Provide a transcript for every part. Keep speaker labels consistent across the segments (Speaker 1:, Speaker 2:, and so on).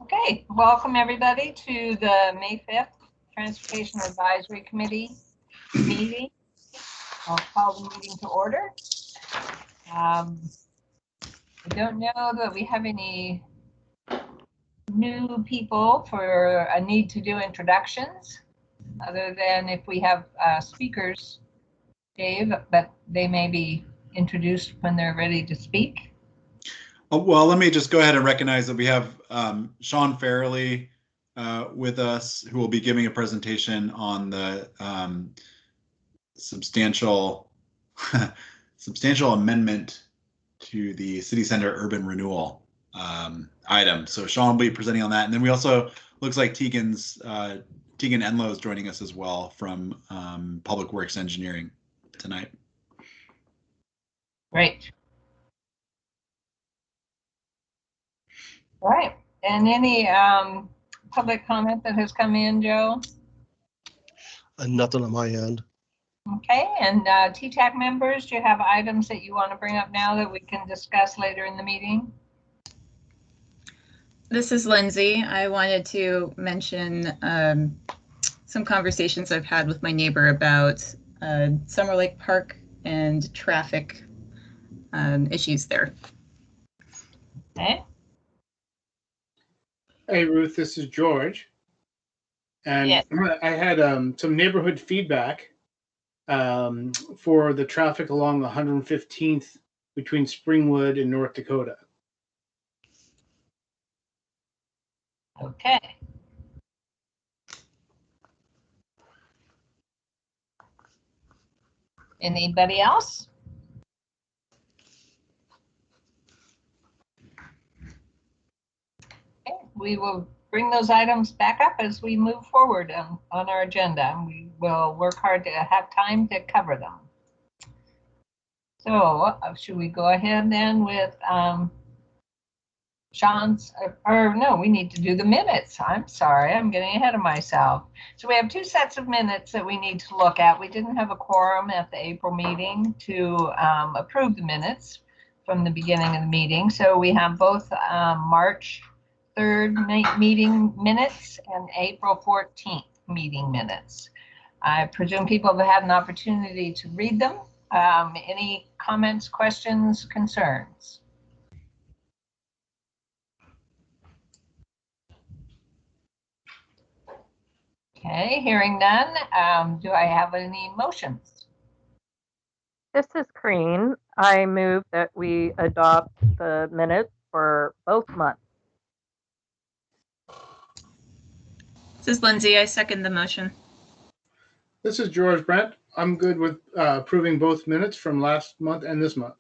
Speaker 1: Okay, welcome everybody to the May 5th Transportation Advisory Committee meeting. I'll call the meeting to order. I don't know that we have any new people for a need to do introductions, other than if we have speakers, Dave, but they may be introduced when they're ready to speak.
Speaker 2: Well, let me just go ahead and recognize that we have Sean Farrell with us, who will be giving a presentation on the substantial amendment to the city center urban renewal item. So Sean will be presenting on that, and then we also looks like Tegan Enlow is joining us as well from Public Works Engineering tonight.
Speaker 1: Great. All right, and any public comment that has come in, Joe?
Speaker 3: Nothing on my end.
Speaker 1: Okay, and TTAC members, do you have items that you want to bring up now that we can discuss later in the meeting?
Speaker 4: This is Lindsay. I wanted to mention some conversations I've had with my neighbor about Summer Lake Park and traffic issues there.
Speaker 1: Okay.
Speaker 5: Hey, Ruth, this is George. And yes. I had some neighborhood feedback for the traffic along 115th between Springwood and North Dakota.
Speaker 1: Okay. Anybody else? Okay, we will bring those items back up as we move forward on our agenda. We will work hard to have time to cover them. So should we go ahead then with Sean's, or no, we need to do the minutes. I'm sorry, I'm getting ahead of myself. So we have two sets of minutes that we need to look at. We didn't have a quorum at the April meeting to approve the minutes from the beginning of the meeting. So we have both March 3rd meeting minutes and April 14th meeting minutes. I presume people have had an opportunity to read them. Any comments, questions, concerns? Okay, hearing none. Do I have any motions?
Speaker 6: This is Karin. I move that we adopt the minutes for both months.
Speaker 4: This is Lindsay. I second the motion.
Speaker 5: This is George Brent. I'm good with approving both minutes from last month and this month.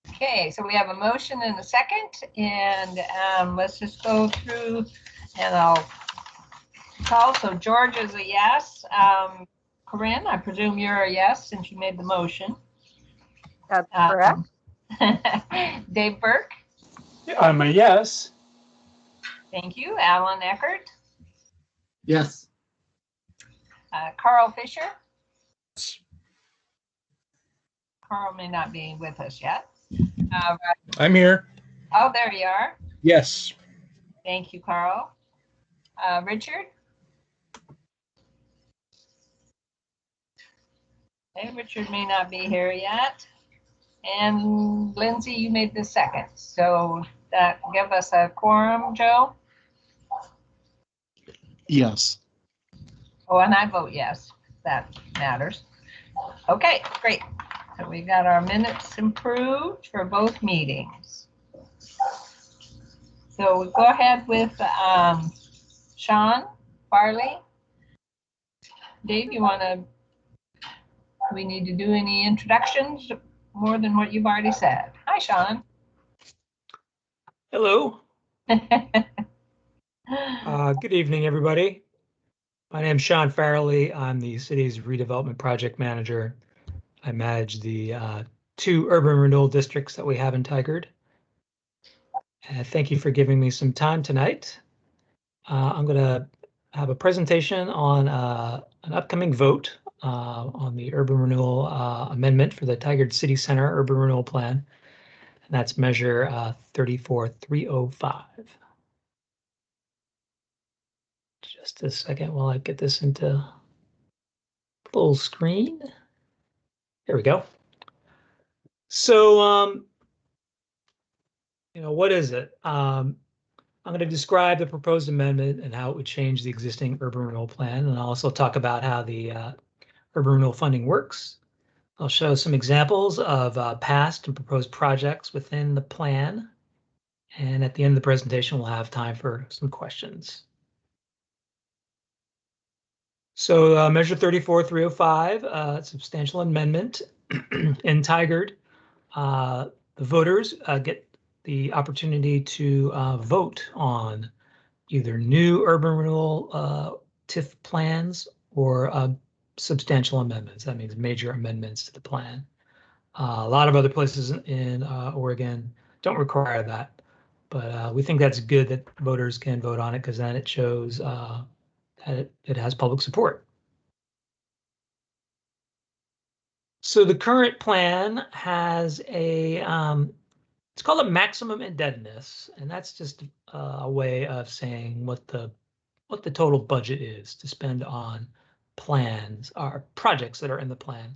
Speaker 1: Okay, so we have a motion and a second, and let's just go through and I'll call. So George is a yes. Karin, I presume you're a yes since you made the motion.
Speaker 6: That's correct.
Speaker 1: Dave Burke?
Speaker 7: I'm a yes.
Speaker 1: Thank you. Alan Eckert?
Speaker 7: Yes.
Speaker 1: Carl Fisher? Carl may not be with us yet.
Speaker 7: I'm here.
Speaker 1: Oh, there you are.
Speaker 7: Yes.
Speaker 1: Thank you, Carl. Richard? Okay, Richard may not be here yet. And Lindsay, you made the second. So that give us a quorum, Joe?
Speaker 3: Yes.
Speaker 1: Oh, and I vote yes. That matters. Okay, great. So we got our minutes improved for both meetings. So we'll go ahead with Sean Farrell. Dave, you want to, we need to do any introductions more than what you've already said? Hi, Sean.
Speaker 7: Hello. Good evening, everybody. My name is Sean Farrell. I'm the city's redevelopment project manager. I manage the 2 urban renewal districts that we have in Tigard. Thank you for giving me some time tonight. I'm going to have a presentation on an upcoming vote on the urban renewal amendment for the Tigard City Center urban renewal plan. And that's measure 34305. Just a second while I get this into full screen. Here we go. So, what is it? I'm going to describe the proposed amendment and how it would change the existing urban renewal plan, and I'll also talk about how the urban renewal funding works. I'll show some examples of past and proposed projects within the plan, and at the end of the presentation, we'll have time for some questions. So Measure 34-305, substantial amendment in Tigard. The voters get the opportunity to vote on either new urban renewal TIF plans or substantial amendments. That means major amendments to the plan. A lot of other places in Oregon don't require that, but we think that's good that voters can vote on it because then it shows that it has public support. So the current plan has it's called a maximum indebtedness, and that's just a way of saying what the total budget is to spend on plans or projects that are in the plan.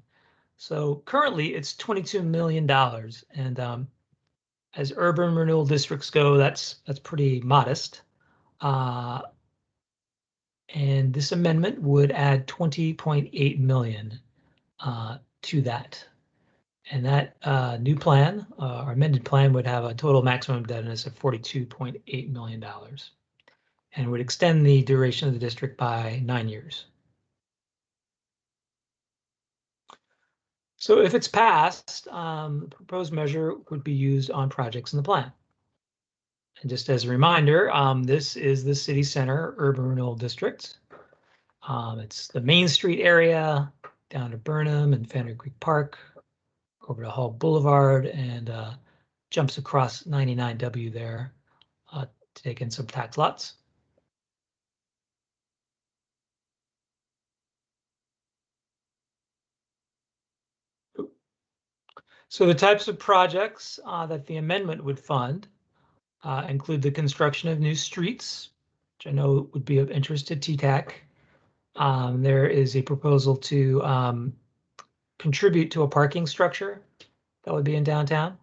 Speaker 7: So currently it's $22 million, and as urban renewal districts go, that's pretty modest. And this amendment would add 20.8 million to that. And that new plan, our amended plan, would have a total maximum indebtedness of $42.8 million and would extend the duration of the district by 9 years. So if it's passed, the proposed measure would be used on projects in the plan. And just as a reminder, this is the city center urban renewal district. It's the Main Street area down to Burnham and Fanner Creek Park, over to Hall Boulevard, and jumps across 99W there to take in some tax lots. So the types of projects that the amendment would fund include the construction of new streets, which I know would be of interest to TTAC. There is a proposal to contribute to a parking structure that would be in downtown.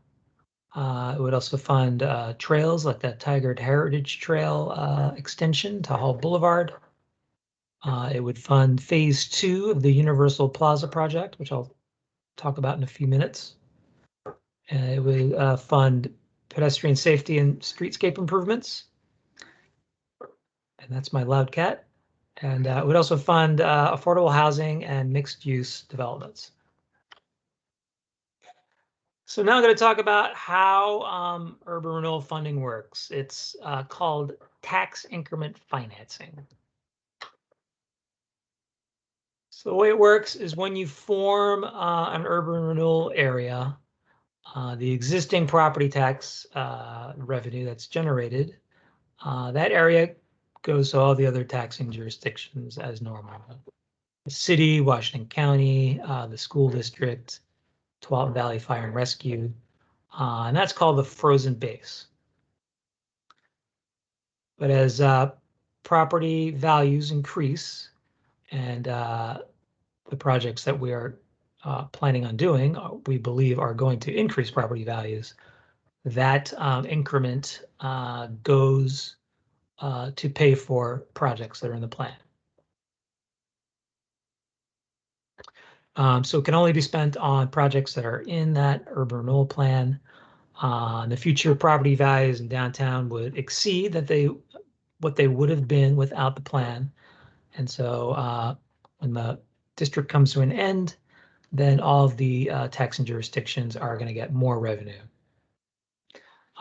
Speaker 7: It would also fund trails like that Tigard Heritage Trail extension to Hall Boulevard. It would fund phase 2 of the Universal Plaza project, which I'll talk about in a few minutes. It would fund pedestrian safety and streetscape improvements. And that's my loud cat. And it would also fund affordable housing and mixed use developments. So now I'm going to talk about how urban renewal funding works. It's called tax increment financing. So the way it works is when you form an urban renewal area, the existing property tax revenue that's generated, that area goes to all the other taxing jurisdictions as normal. The city, Washington County, the school district, Tualatin Valley Fire and Rescue, and that's called the frozen base. But as property values increase and the projects that we are planning on doing, we believe are going to increase property values, that increment goes to pay for projects that are in the plan. So it can only be spent on projects that are in that urban renewal plan. The future property values in downtown would exceed what they would have been without the plan. And so when the district comes to an end, then all of the taxing jurisdictions are going to get more revenue.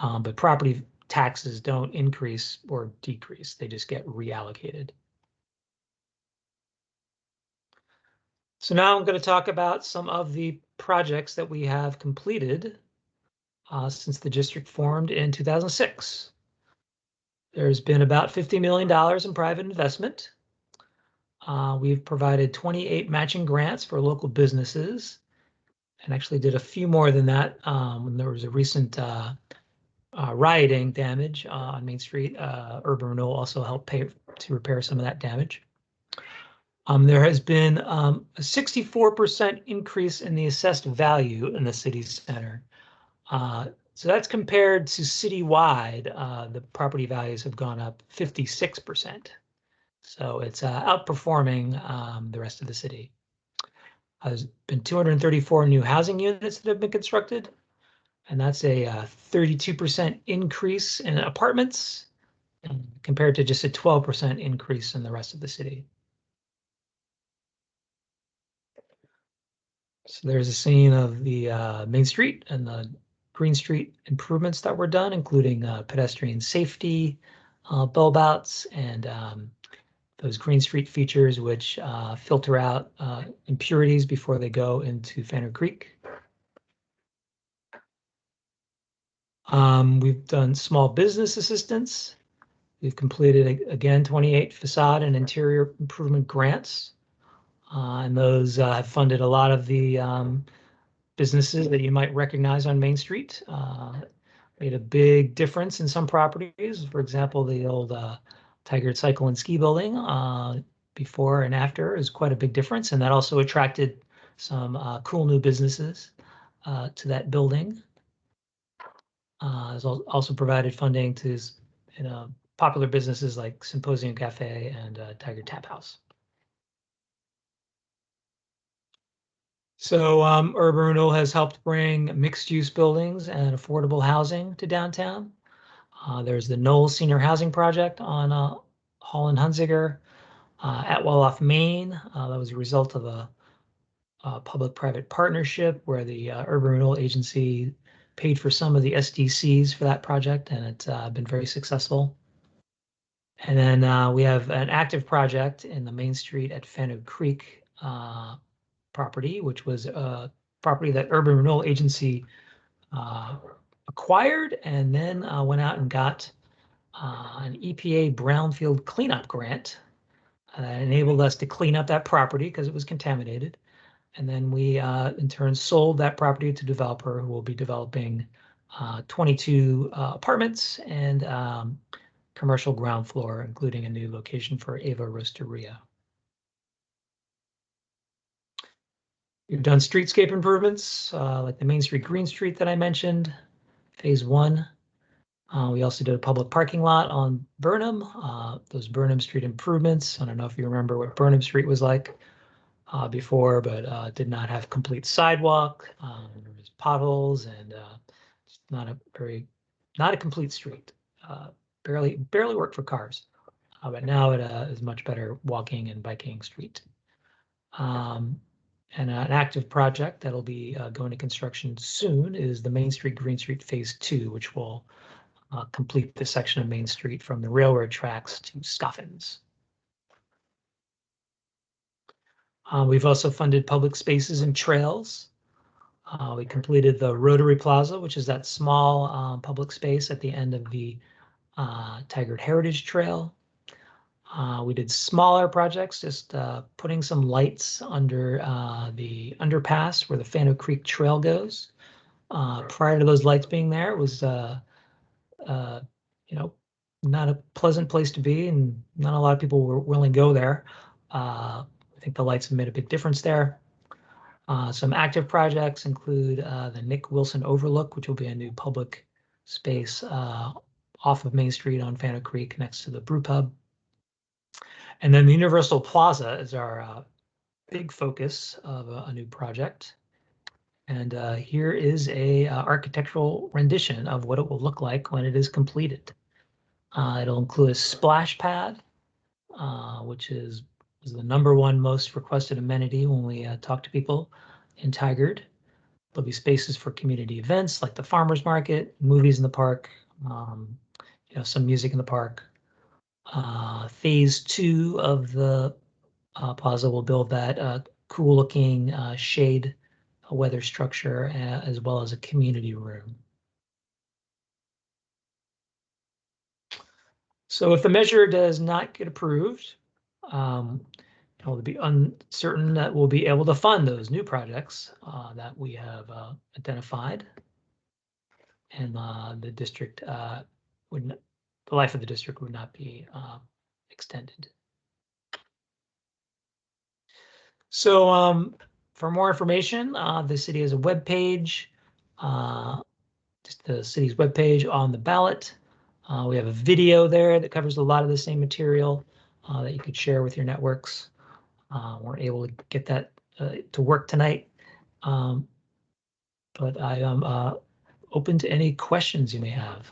Speaker 7: But property taxes don't increase or decrease, they just get reallocated. So now I'm going to talk about some of the projects that we have completed since the district formed in 2006. There's been about $50 million in private investment. We've provided 28 matching grants for local businesses and actually did a few more than that when there was a recent rioting damage on Main Street. Urban Renewal also helped pay to repair some of that damage. There has been a 64% increase in the assessed value in the city center. So that's compared to citywide, the property values have gone up 56%. So it's outperforming the rest of the city. There's been 234 new housing units that have been constructed, and that's a 32% increase in apartments compared to just a 12% increase in the rest of the city. So there's a scene of the Main Street and the Green Street improvements that were done, including pedestrian safety, bulb outs, and those Green Street features which filter out impurities before they go into Fanner Creek. We've done small business assistance. We've completed, again, 28 facade and interior improvement grants. And those have funded a lot of the businesses that you might recognize on Main Street. Made a big difference in some properties. For example, the old Tigard Cycle and Ski Building before and after is quite a big difference. And that also attracted some cool new businesses to that building. Has also provided funding to popular businesses like Symposium Cafe and Tigard Tap House. So Urban Renewal has helped bring mixed-use buildings and affordable housing to downtown. There's the Knoll Senior Housing Project on Hall and Hunziger at Wolof, Maine. That was a result of a public-private partnership where the Urban Renewal Agency paid for some of the SDCs for that project, and it's been very successful. And then we have an active project in the Main Street at Fanwood Creek property, which was a property that Urban Renewal Agency acquired and then went out and got an EPA brownfield cleanup grant that enabled us to clean up that property because it was contaminated. And then we, in turn, sold that property to a developer who will be developing 22 apartments and commercial ground floor, including a new location for Ava Roasteria. We've done streetscape improvements like the Main Street Green Street that I mentioned, phase 1. We also did a public parking lot on Burnham, those Burnham Street improvements. I don't know if you remember what Burnham Street was like before, but did not have complete sidewalk. There was potholes and not a complete street. Barely worked for cars, but now it is much better walking and biking street. And an active project that'll be going to construction soon is the Main Street Green Street Phase 2, which will complete the section of Main Street from the railroad tracks to Scoffins. We've also funded public spaces and trails. We completed the Rotary Plaza, which is that small public space at the end of the Tigard Heritage Trail. We did smaller projects, just putting some lights under the underpass where the Fanwood Creek Trail goes. Prior to those lights being there, it was not a pleasant place to be, and not a lot of people were willing to go there. I think the lights have made a big difference there. Some active projects include the Nick Wilson Overlook, which will be a new public space off of Main Street on Fanwood Creek next to the brew pub. And then the Universal Plaza is our big focus of a new project. And here is a architectural rendition of what it will look like when it is completed. It'll include a splash pad, which was the #1 most requested amenity when we talk to people in Tigard. There'll be spaces for community events like the farmers market, movies in the park, some music in the park. Phase 2 of the plaza will build that cool looking shade weather structure as well as a community room. So if the measure does not get approved, it'll be uncertain that we'll be able to fund those new projects that we have identified. and the district would not, the life of the district would not be extended. So for more information, the city has a web page, just the city's web page on the ballot. We have a video there that covers a lot of the same material that you could share with your networks. We're able to get that to work tonight, but I am open to any questions you may have.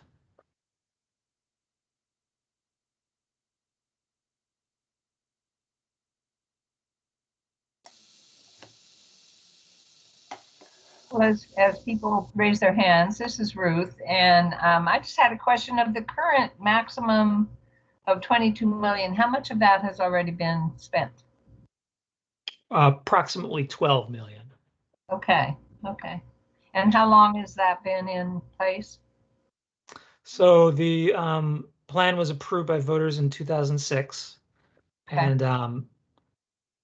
Speaker 1: Well, as people raise their hands, this is Ruth, and I just had a question of the current maximum of 22 million. How much of that has already been spent?
Speaker 7: Approximately 12 million.
Speaker 1: Okay, okay. And how long has that been in place?
Speaker 7: So the plan was approved by voters in 2006,
Speaker 1: Okay.
Speaker 7: and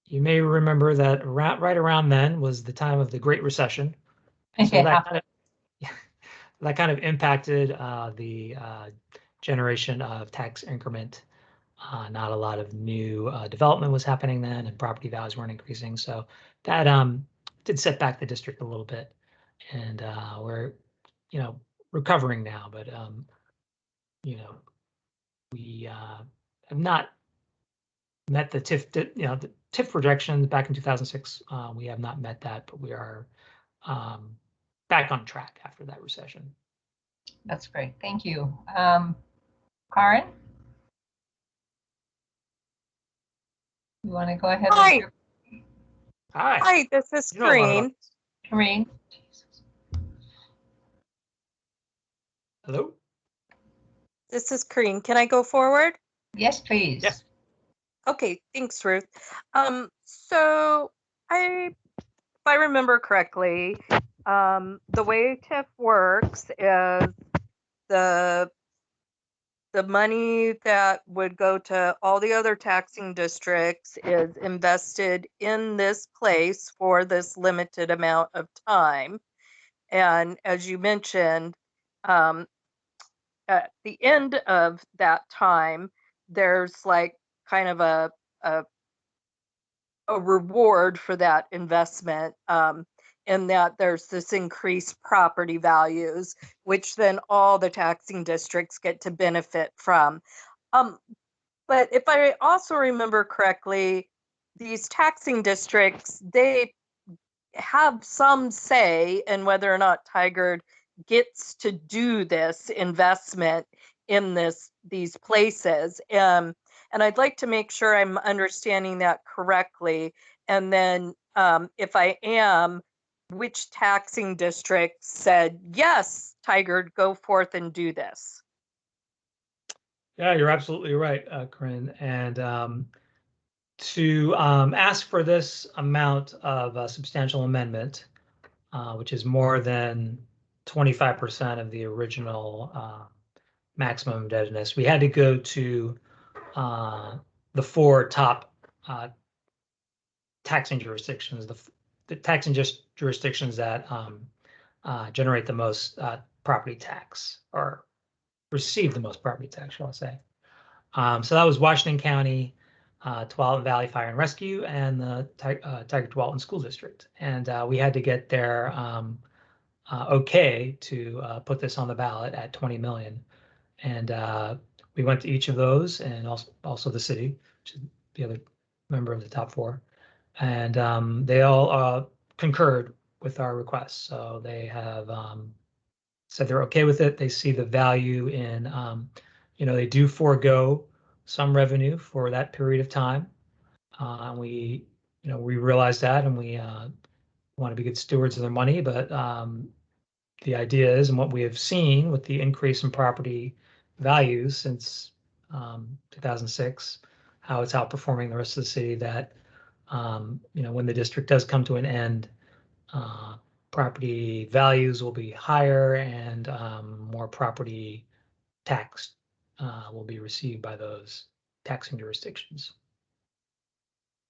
Speaker 7: you may remember that right around then was the time of the Great Recession. So
Speaker 1: Yeah.
Speaker 7: that kind of impacted the generation of tax increment. Not a lot of new development was happening then, and property values weren't increasing. So that did set back the district a little bit, and we're, recovering now. But we have not met the TIF, the TIF projections back in 2006. We have not met that, but we are back on track after that recession.
Speaker 1: That's great. Thank you. Karin? You want to go ahead?
Speaker 8: Hi.
Speaker 7: Hi.
Speaker 8: Hi, this is
Speaker 7: You know a lot about
Speaker 8: Karin.
Speaker 7: this.
Speaker 1: Karin?
Speaker 7: Hello?
Speaker 8: This is Karin. Can I go forward?
Speaker 1: Yes, please.
Speaker 7: Yes.
Speaker 8: Okay, thanks, Ruth. So if I remember correctly, the way TIF works is the money that would go to all the other taxing districts is invested in this place for this limited amount of time. And as you mentioned, at the end of that time, there's like kind of a reward for that investment, in that there's this increased property values, which then all the taxing districts get to benefit from. But if I also remember correctly, these taxing districts, they have some say in whether or not Tigard gets to do this investment in these places. And I'd like to make sure I'm understanding that correctly. And then if I am, which taxing district said, yes, Tigard, go forth and do this?
Speaker 7: Yeah, you're absolutely right, Corinne. And to ask for this amount of a substantial amendment, which is more than 25% of the original maximum indebtedness, we had to go to the four top taxing jurisdictions, the taxing jurisdictions that generate the most property tax, or receive the most property tax, shall I say. So that was Washington County, Tualatin Valley Fire and Rescue, and the Tigard-Tualatin School District. And we had to get their okay to put this on the ballot at 20 million. And we went to each of those, and also the city, which is the other member of the top four. And they all concurred with our request. So they have said they're okay with it. They see the value in, they do forego some revenue for that period of time. We realize that, and we want to be good stewards of their money. But the idea is, and what we have seen with the increase in property values since 2006, how it's outperforming the rest of the city, that when the district does come to an end, property values will be higher, and more property tax will be received by those taxing jurisdictions.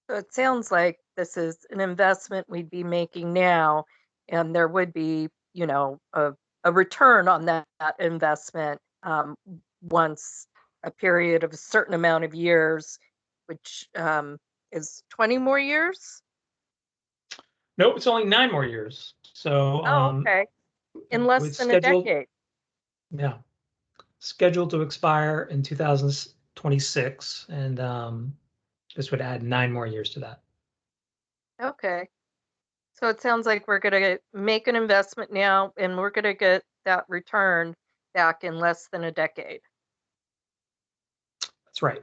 Speaker 8: So it sounds like this is an investment we'd be making now, and there would be, a a return on that investment once a period of a certain amount of years, which is 20 more years.
Speaker 7: Nope, it's only 9 more years. So
Speaker 8: Okay, in less
Speaker 7: it's
Speaker 8: than
Speaker 7: scheduled,
Speaker 8: a decade.
Speaker 7: yeah, scheduled to expire in 2026, and this would add 9 more years to that.
Speaker 8: Okay, so it sounds like we're going to make an investment now, and we're going to get that return back in less than a decade.
Speaker 7: That's right.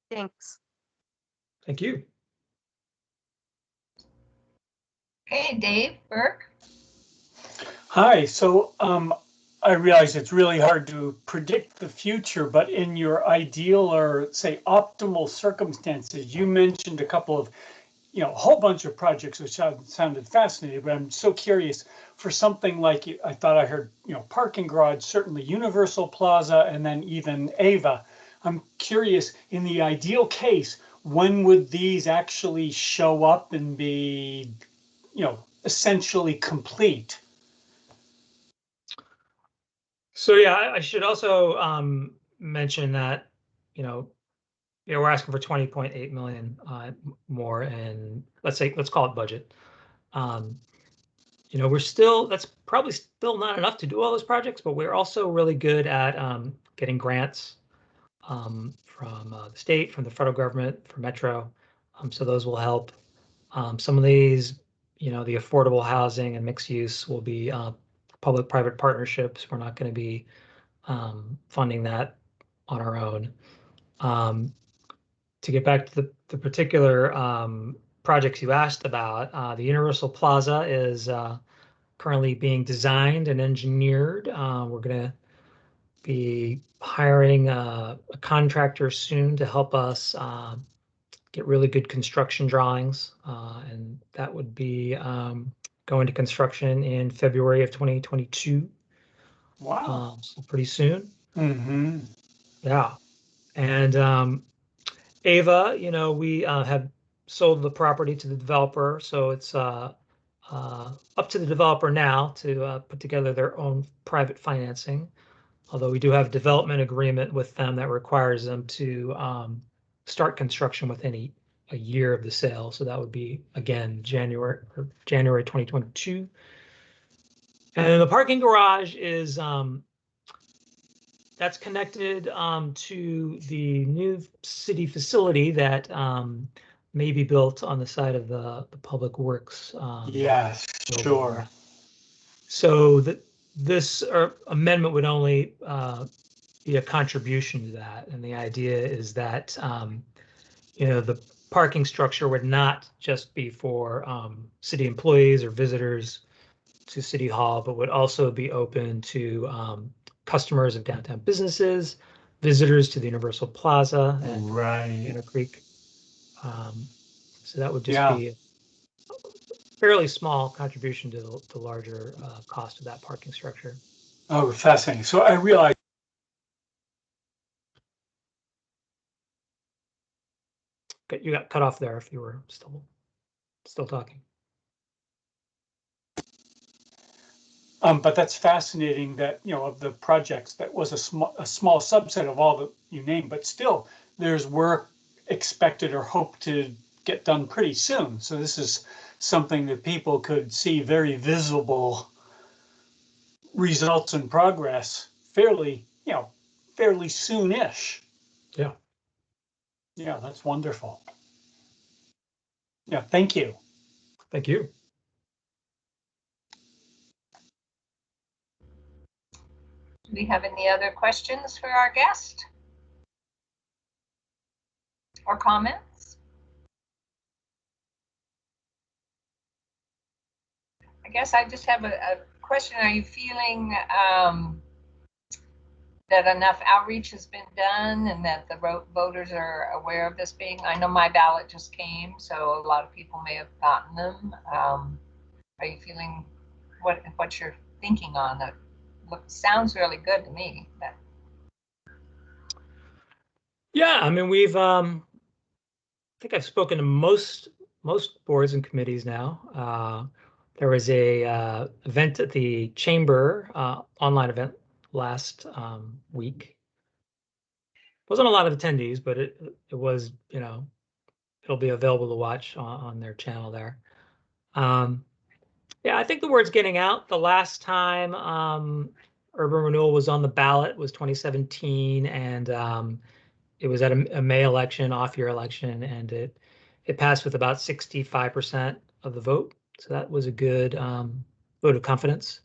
Speaker 8: Thanks.
Speaker 7: Thank you.
Speaker 1: Okay, Dave Burke.
Speaker 9: Hi. So I realize it's really hard to predict the future, but in your ideal or say optimal circumstances, you mentioned a couple of, a whole bunch of projects which sounded fascinating, but I'm so curious for something like, I thought I heard, parking garage, certainly Universal Plaza, and then even Ava. I'm curious, in the ideal case, when would these actually show up and be, essentially complete?
Speaker 7: So yeah, I should also mention that, we're asking for 20.8 million more, and let's call it budget. That's probably still not enough to do all those projects, but we're also really good at getting grants from the state, from the federal government, for Metro. So those will help. Some of these, the affordable housing and mixed use will be public-private partnerships. We're not going to be funding that on our own. To get back to the particular projects you asked about, the Universal Plaza is currently being designed and engineered. We're going to be hiring a contractor soon to help us get really good construction drawings, and that would be going to construction in February of 2022.
Speaker 9: Wow.
Speaker 7: So pretty soon.
Speaker 9: Mm-hmm.
Speaker 7: Yeah. And Ava, we have sold the property to the developer, so it's up to the developer now to put together their own private financing. Although we do have a development agreement with them that requires them to start construction within a year of the sale. So that would be, again, January 2022. And the parking garage is that's connected to the new city facility that may be built on the side of the Public Works.
Speaker 9: Yes, sure.
Speaker 7: So this amendment would only be a contribution to that, and the idea is that the parking structure would not just be for city employees or visitors to City Hall, but would also be open to customers of downtown businesses, visitors to the Universal Plaza and Inner Creek. So that would just be a fairly small contribution to the larger cost of that parking structure.
Speaker 9: Oh, fascinating. So I realize.
Speaker 7: You got cut off there if you were still talking.
Speaker 9: But that's fascinating that, of the projects, that was a small subset of all that you named, but still there's work expected or hoped to get done pretty soon. So this is something that people could see very visible results and progress fairly soon-ish.
Speaker 7: Yeah.
Speaker 9: Yeah, that's wonderful. Yeah, thank you.
Speaker 7: Thank you.
Speaker 1: Do we have any other questions for our guest? Or comments? I guess I just have a question. Are you feeling that enough outreach has been done and that the voters are aware of this being? I know my ballot just came, so a lot of people may have gotten them. Are you feeling what you're thinking on it? Sounds really good to me.
Speaker 7: Yeah, I mean, we've I think I've spoken to most boards and committees now. There was a event at the chamber, online event last week. Wasn't a lot of attendees, but it was, it'll be available to watch on their channel there. Yeah, I think the word's getting out. The last time urban renewal was on the ballot was 2017, and it was at a May election, off-year election, and it passed with about 65% of the vote. So that was a good vote of confidence.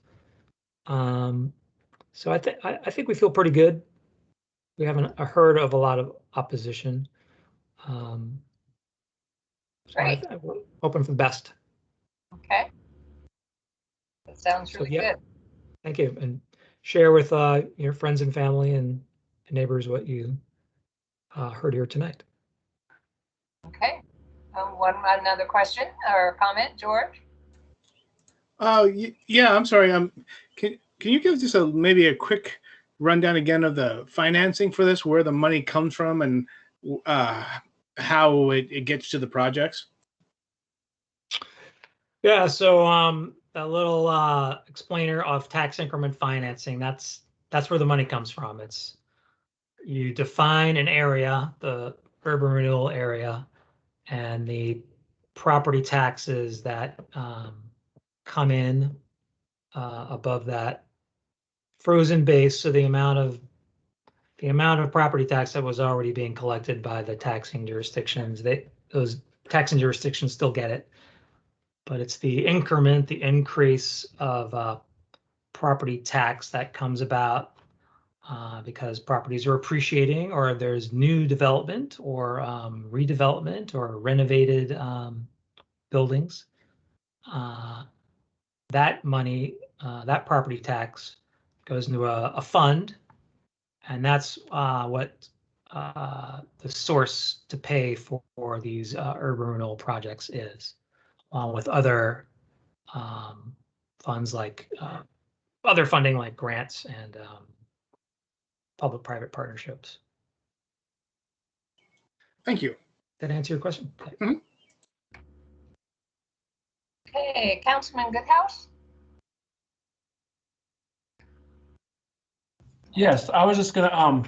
Speaker 7: So I think we feel pretty good. We haven't heard of a lot of opposition. So
Speaker 1: Great.
Speaker 7: we're hoping for the best.
Speaker 1: Okay. That sounds really good.
Speaker 7: Thank you. And share with your friends and family and neighbors what you heard here tonight.
Speaker 1: Okay. Another question or comment, George?
Speaker 5: Yeah, I'm sorry. Can you give just maybe a quick rundown again of the financing for this, where the money comes from, and how it gets to the projects?
Speaker 7: Yeah, so a little explainer of tax increment financing. That's where the money comes from. It's you define an area, the urban renewal area, and the property taxes that come in above that frozen base. So the amount of property tax that was already being collected by the taxing jurisdictions, those taxing jurisdictions still get it, but it's the increment, the increase of property tax that comes about because properties are appreciating, or there's new development or redevelopment or renovated buildings. That money, that property tax goes into a fund, and that's what the source to pay for these urban renewal projects is, along with other funds like other funding like grants and public-private partnerships.
Speaker 5: Thank you.
Speaker 7: Did that answer your question?
Speaker 5: Mm-hmm.
Speaker 1: Okay, Councilman Goodhouse?
Speaker 10: Yes, I was just gonna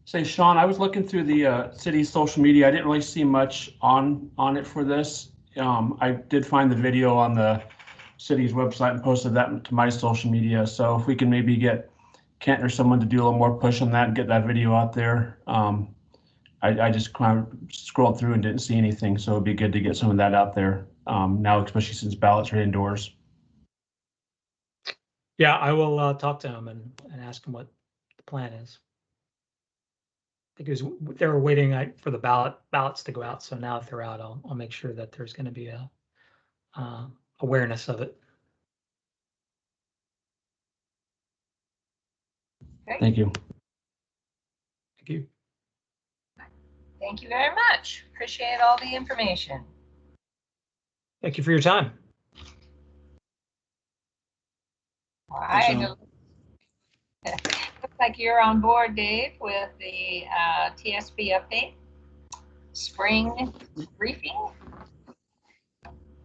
Speaker 10: say, Sean, I was looking through the city's social media. I didn't really see much on it for this. I did find the video on the city's website and posted that to my social media. So if we can maybe get Kent or someone to do a little more push on that and get that video out there. I just kind of scrolled through and didn't see anything, so it'd be good to get some of that out there now, especially since ballots are indoors.
Speaker 7: Yeah, I will talk to him and ask him what the plan is. Because they were waiting for the ballots to go out, so now if they're out, I'll make sure that there's going to be a awareness of it.
Speaker 1: Okay.
Speaker 10: Thank you.
Speaker 7: Thank you.
Speaker 1: Thank you very much. Appreciate all the information.
Speaker 7: Thank you for your time.
Speaker 1: All right. Looks like you're on board, Dave, with the TSP update. Spring briefing.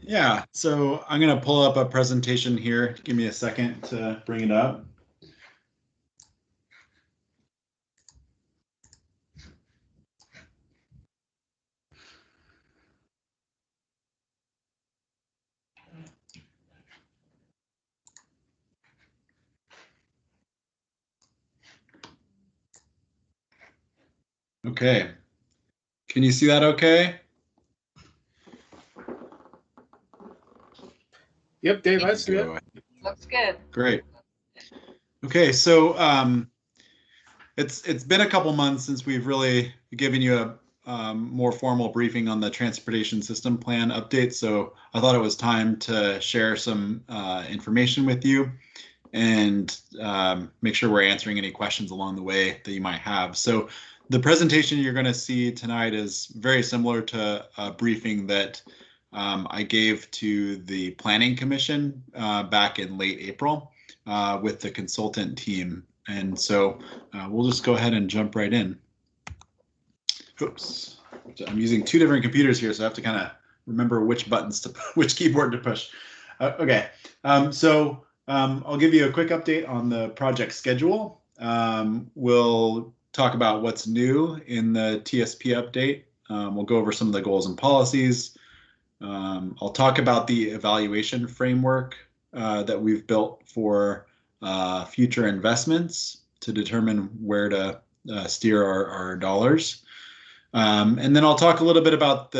Speaker 2: Yeah, so I'm going to pull up a presentation here. Give me a second to bring it up. Okay. Can you see that okay?
Speaker 5: Yep, Dave, I see it.
Speaker 1: Looks good.
Speaker 2: Great. Okay, so it's been a couple months since we've really given you a more formal briefing on the transportation system plan update. So I thought it was time to share some information with you and make sure we're answering any questions along the way that you might have. So the presentation you're going to see tonight is very similar to a briefing that I gave to the Planning Commission back in late April with the consultant team. And so we'll just go ahead and jump right in. Oops, I'm using two different computers here, so I have to kind of remember which buttons to, which keyboard to push. Okay, I'll give you a quick update on the project schedule. We'll talk about what's new in the TSP update. We'll go over some of the goals and policies. I'll talk about the evaluation framework that we've built for future investments to determine where to steer our dollars. And then I'll talk a little bit about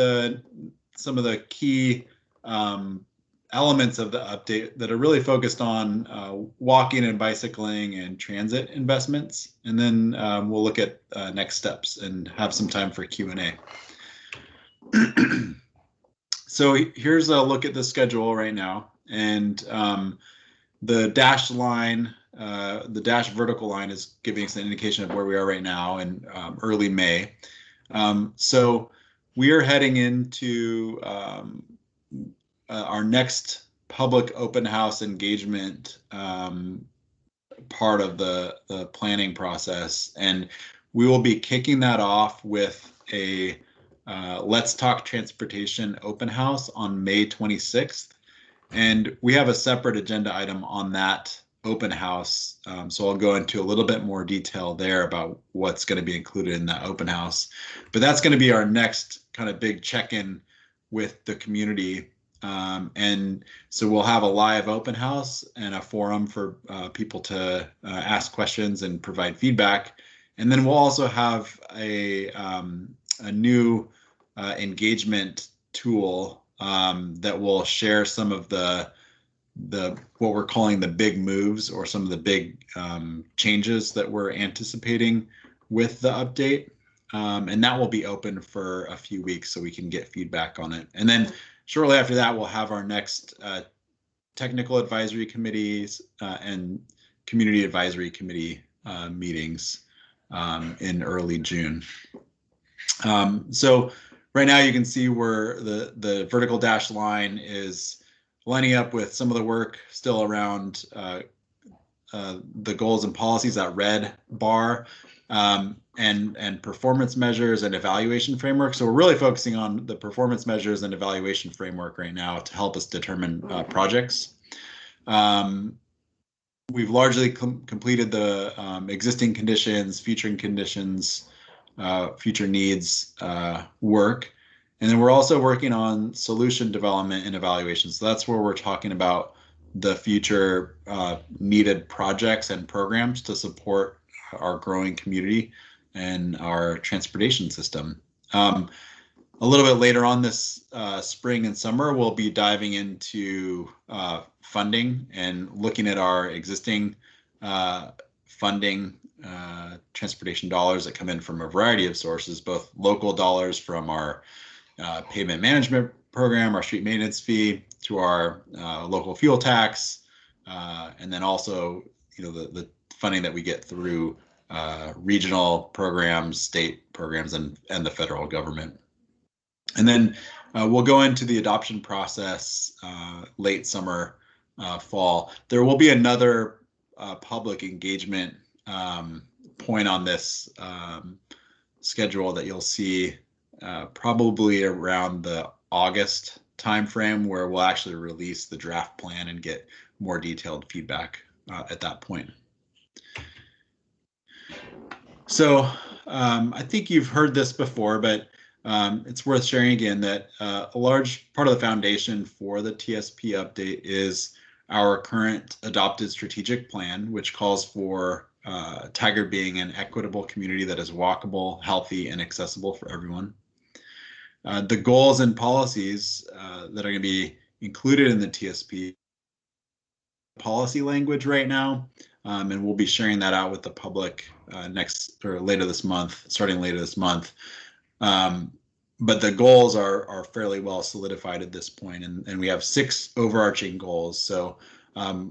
Speaker 2: some of the key elements of the update that are really focused on walking and bicycling and transit investments. And then we'll look at next steps and have some time for Q&A. So here's a look at the schedule right now. And the dashed line, the dashed vertical line is giving us an indication of where we are right now in early May. So we are heading into our next public open house engagement part of the planning process. And we will be kicking that off with a Let's Talk Transportation open house on May 26th. And we have a separate agenda item on that open house. So I'll go into a little bit more detail there about what's going to be included in that open house. But that's going to be our next kind of big check-in with the community. And so we'll have a live open house and a forum for people to ask questions and provide feedback. And then we'll also have a new engagement tool that will share some of the what we're calling the big moves, or some of the big changes that we're anticipating with the update. And that will be open for a few weeks so we can get feedback on it. And then shortly after that, we'll have our next technical advisory committees and community advisory committee meetings in early June. So right now you can see where the vertical dashed line is lining up with some of the work still around the goals and policies, that red bar, and performance measures and evaluation framework. So we're really focusing on the performance measures and evaluation framework right now to help us determine projects. We've largely completed the existing conditions, future conditions, future needs work. And then we're also working on solution development and evaluation. So that's where we're talking about the future needed projects and programs to support our growing community and our transportation system. A little bit later on this spring and summer, we'll be diving into funding and looking at our existing funding transportation dollars that come in from a variety of sources, both local dollars from our pavement management program, our street maintenance fee, to our local fuel tax, and then also, the funding that we get through regional programs, state programs, and the federal government. And then we'll go into the adoption process late summer, fall. There will be another public engagement point on this schedule that you'll see probably around the August timeframe, where we'll actually release the draft plan and get more detailed feedback at that point. So I think you've heard this before, but it's worth sharing again that a large part of the foundation for the TSP update is our current adopted strategic plan, which calls for Tigard being an equitable community that is walkable, healthy, and accessible for everyone. The goals and policies that are going to be included in the TSP policy language right now, and we'll be sharing that out with the public later this month, starting later this month. But the goals are fairly well solidified at this point, and we have 6 overarching goals. So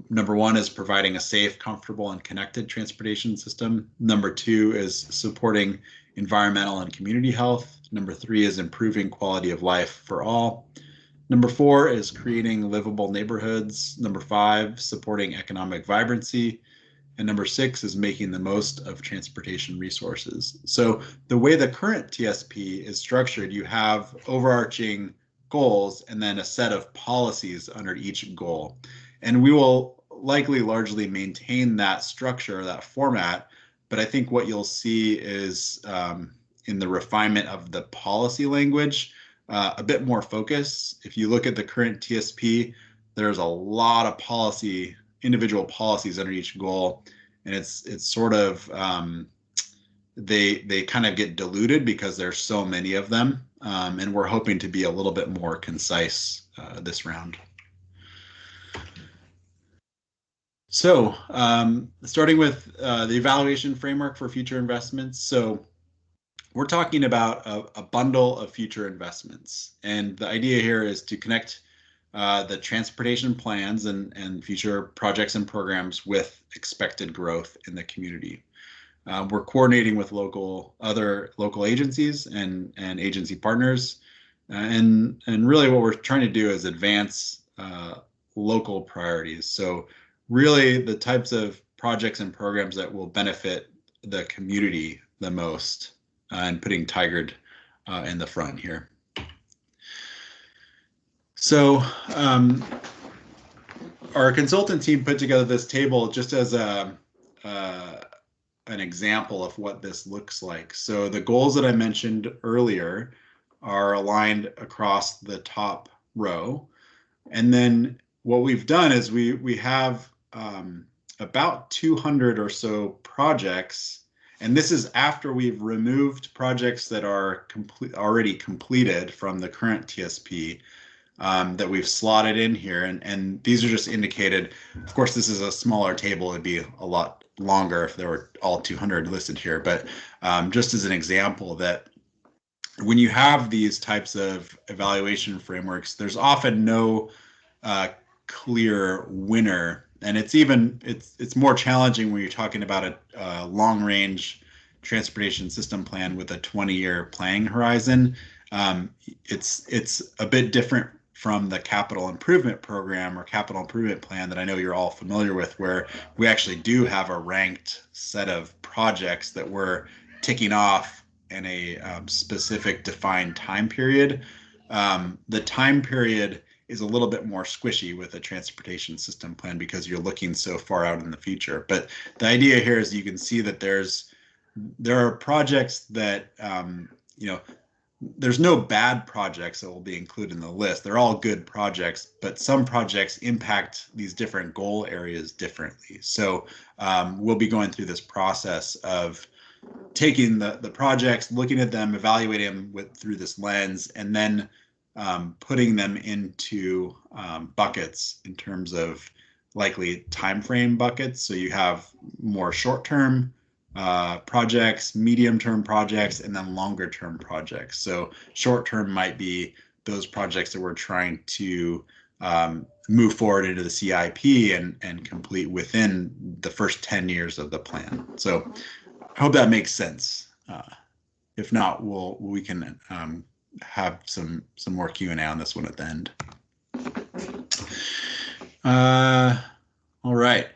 Speaker 2: number 1 is providing a safe, comfortable, and connected transportation system. Number 2 is supporting environmental and community health. Number 3 is improving quality of life for all. Number 4 is creating livable neighborhoods. Number 5, supporting economic vibrancy. And number 6 is making the most of transportation resources. So the way the current TSP is structured, you have overarching goals and then a set of policies under each goal. And we will likely largely maintain that structure, that format, but I think what you'll see is in the refinement of the policy language, a bit more focus. If you look at the current TSP, there's a lot of individual policies under each goal, and it's sort of they kind of get diluted because there's so many of them, and we're hoping to be a little bit more concise this round. So starting with the evaluation framework for future investments. So we're talking about a bundle of future investments. And the idea here is to connect the transportation plans and future projects and programs with expected growth in the community. We're coordinating with other local agencies and agency partners. And really what we're trying to do is advance local priorities. So really the types of projects and programs that will benefit the community the most, and putting Tigard in the front here. So our consultant team put together this table just as an example of what this looks like. So the goals that I mentioned earlier are aligned across the top row. And then what we've done is we have about 200 or so projects. And this is after we've removed projects that are already completed from the current TSP that we've slotted in here. And these are just indicated. Of course, this is a smaller table. It'd be a lot longer if there were all 200 listed here. But just as an example that when you have these types of evaluation frameworks, there's often no clear winner. And it's more challenging when you're talking about a long-range transportation system plan with a 20-year planning horizon. It's a bit different from the capital improvement program or capital improvement plan that I know you're all familiar with, where we actually do have a ranked set of projects that we're ticking off in a specific defined time period. The time period is a little bit more squishy with a transportation system plan because you're looking so far out in the future. But the idea here is you can see that there are projects that, there's no bad projects that will be included in the list. They're all good projects, but some projects impact these different goal areas differently. So we'll be going through this process of taking the projects, looking at them, evaluating them through this lens, and then putting them into buckets in terms of likely time frame buckets. So you have more short-term projects, medium-term projects, and then longer-term projects. So short-term might be those projects that we're trying to move forward into the CIP and complete within the first 10 years of the plan. So I hope that makes sense. If not, we can have some more Q&A on this one at the end. All right.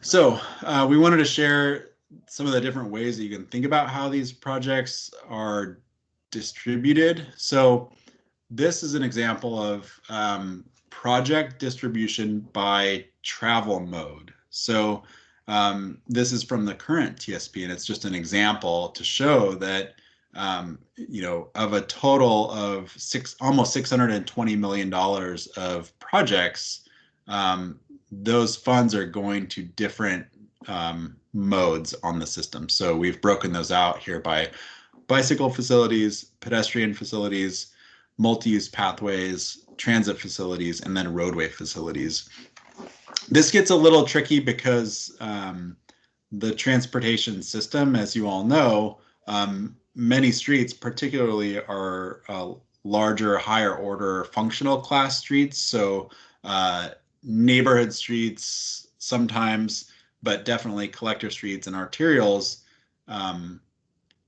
Speaker 2: So we wanted to share some of the different ways that you can think about how these projects are distributed. So this is an example of project distribution by travel mode. So this is from the current TSP, and it's just an example to show that of a total of almost $620 million of projects, those funds are going to different modes on the system. So we've broken those out here by bicycle facilities, pedestrian facilities, multi-use pathways, transit facilities, and then roadway facilities. This gets a little tricky because the transportation system, as you all know, many streets particularly are larger, higher order functional class streets. So neighborhood streets sometimes, but definitely collector streets and arterials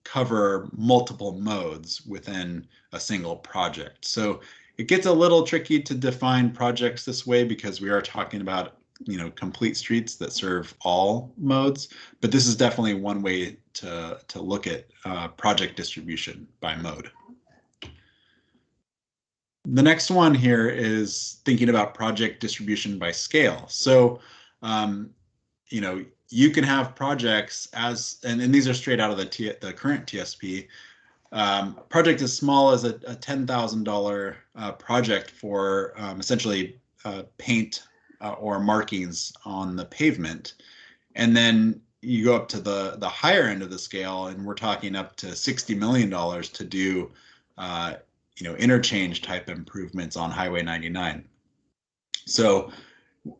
Speaker 2: cover multiple modes within a single project. So it gets a little tricky to define projects this way because we are talking about complete streets that serve all modes, but this is definitely one way to look at project distribution by mode. The next one here is thinking about project distribution by scale. So, you know, you can have projects as, and these are straight out of the current TSP, project as small as a $10,000 project for essentially paint or markings on the pavement. And then you go up to the higher end of the scale, and we're talking up to $60 million to do you know, interchange type improvements on Highway 99. So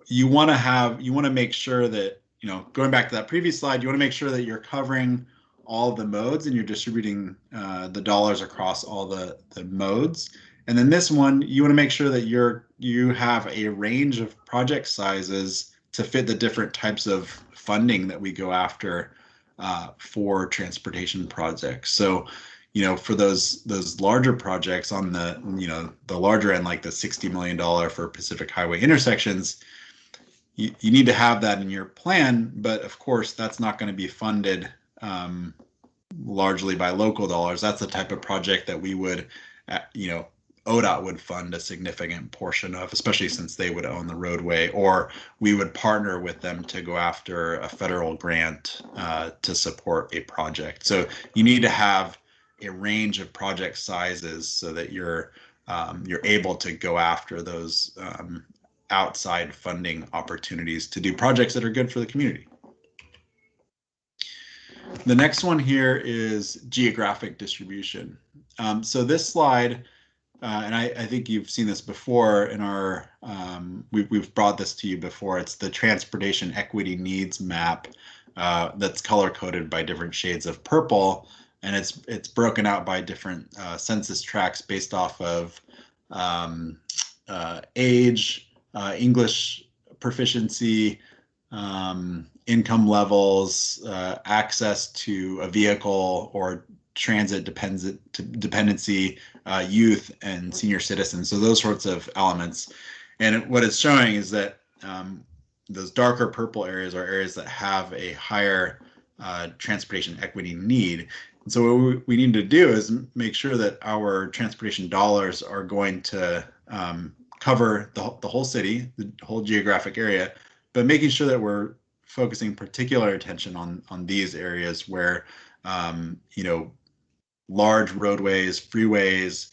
Speaker 2: you want to make sure that, you know, going back to that previous slide, you want to make sure that you're covering all the modes and you're distributing the dollars across all the modes. And then this one, you want to make sure that you have a range of project sizes to fit the different types of funding that we go after for transportation projects. So, you know, for those larger projects on the, you know, the larger end, like the $60 million for Pacific Highway intersections, you need to have that in your plan. But of course, that's not going to be funded largely by local dollars. That's the type of project that we would, you know, ODOT would fund a significant portion of, especially since they would own the roadway, or we would partner with them to go after a federal grant to support a project. So you need to have a range of project sizes so that you're able to go after those outside funding opportunities to do projects that are good for the community. The next one here is geographic distribution. So this slide, and I think you've seen this before in our, we've brought this to you before. It's the transportation equity needs map that's color coded by different shades of purple. And it's broken out by different census tracts based off of age, English proficiency, income levels, access to a vehicle or transit dependency, youth and senior citizens. So those sorts of elements. And what it's showing is that those darker purple areas are areas that have a higher transportation equity need. And so what we need to do is make sure that our transportation dollars are going to cover the whole city, the whole geographic area, but making sure that we're focusing particular attention on these areas where, you know, large roadways, freeways,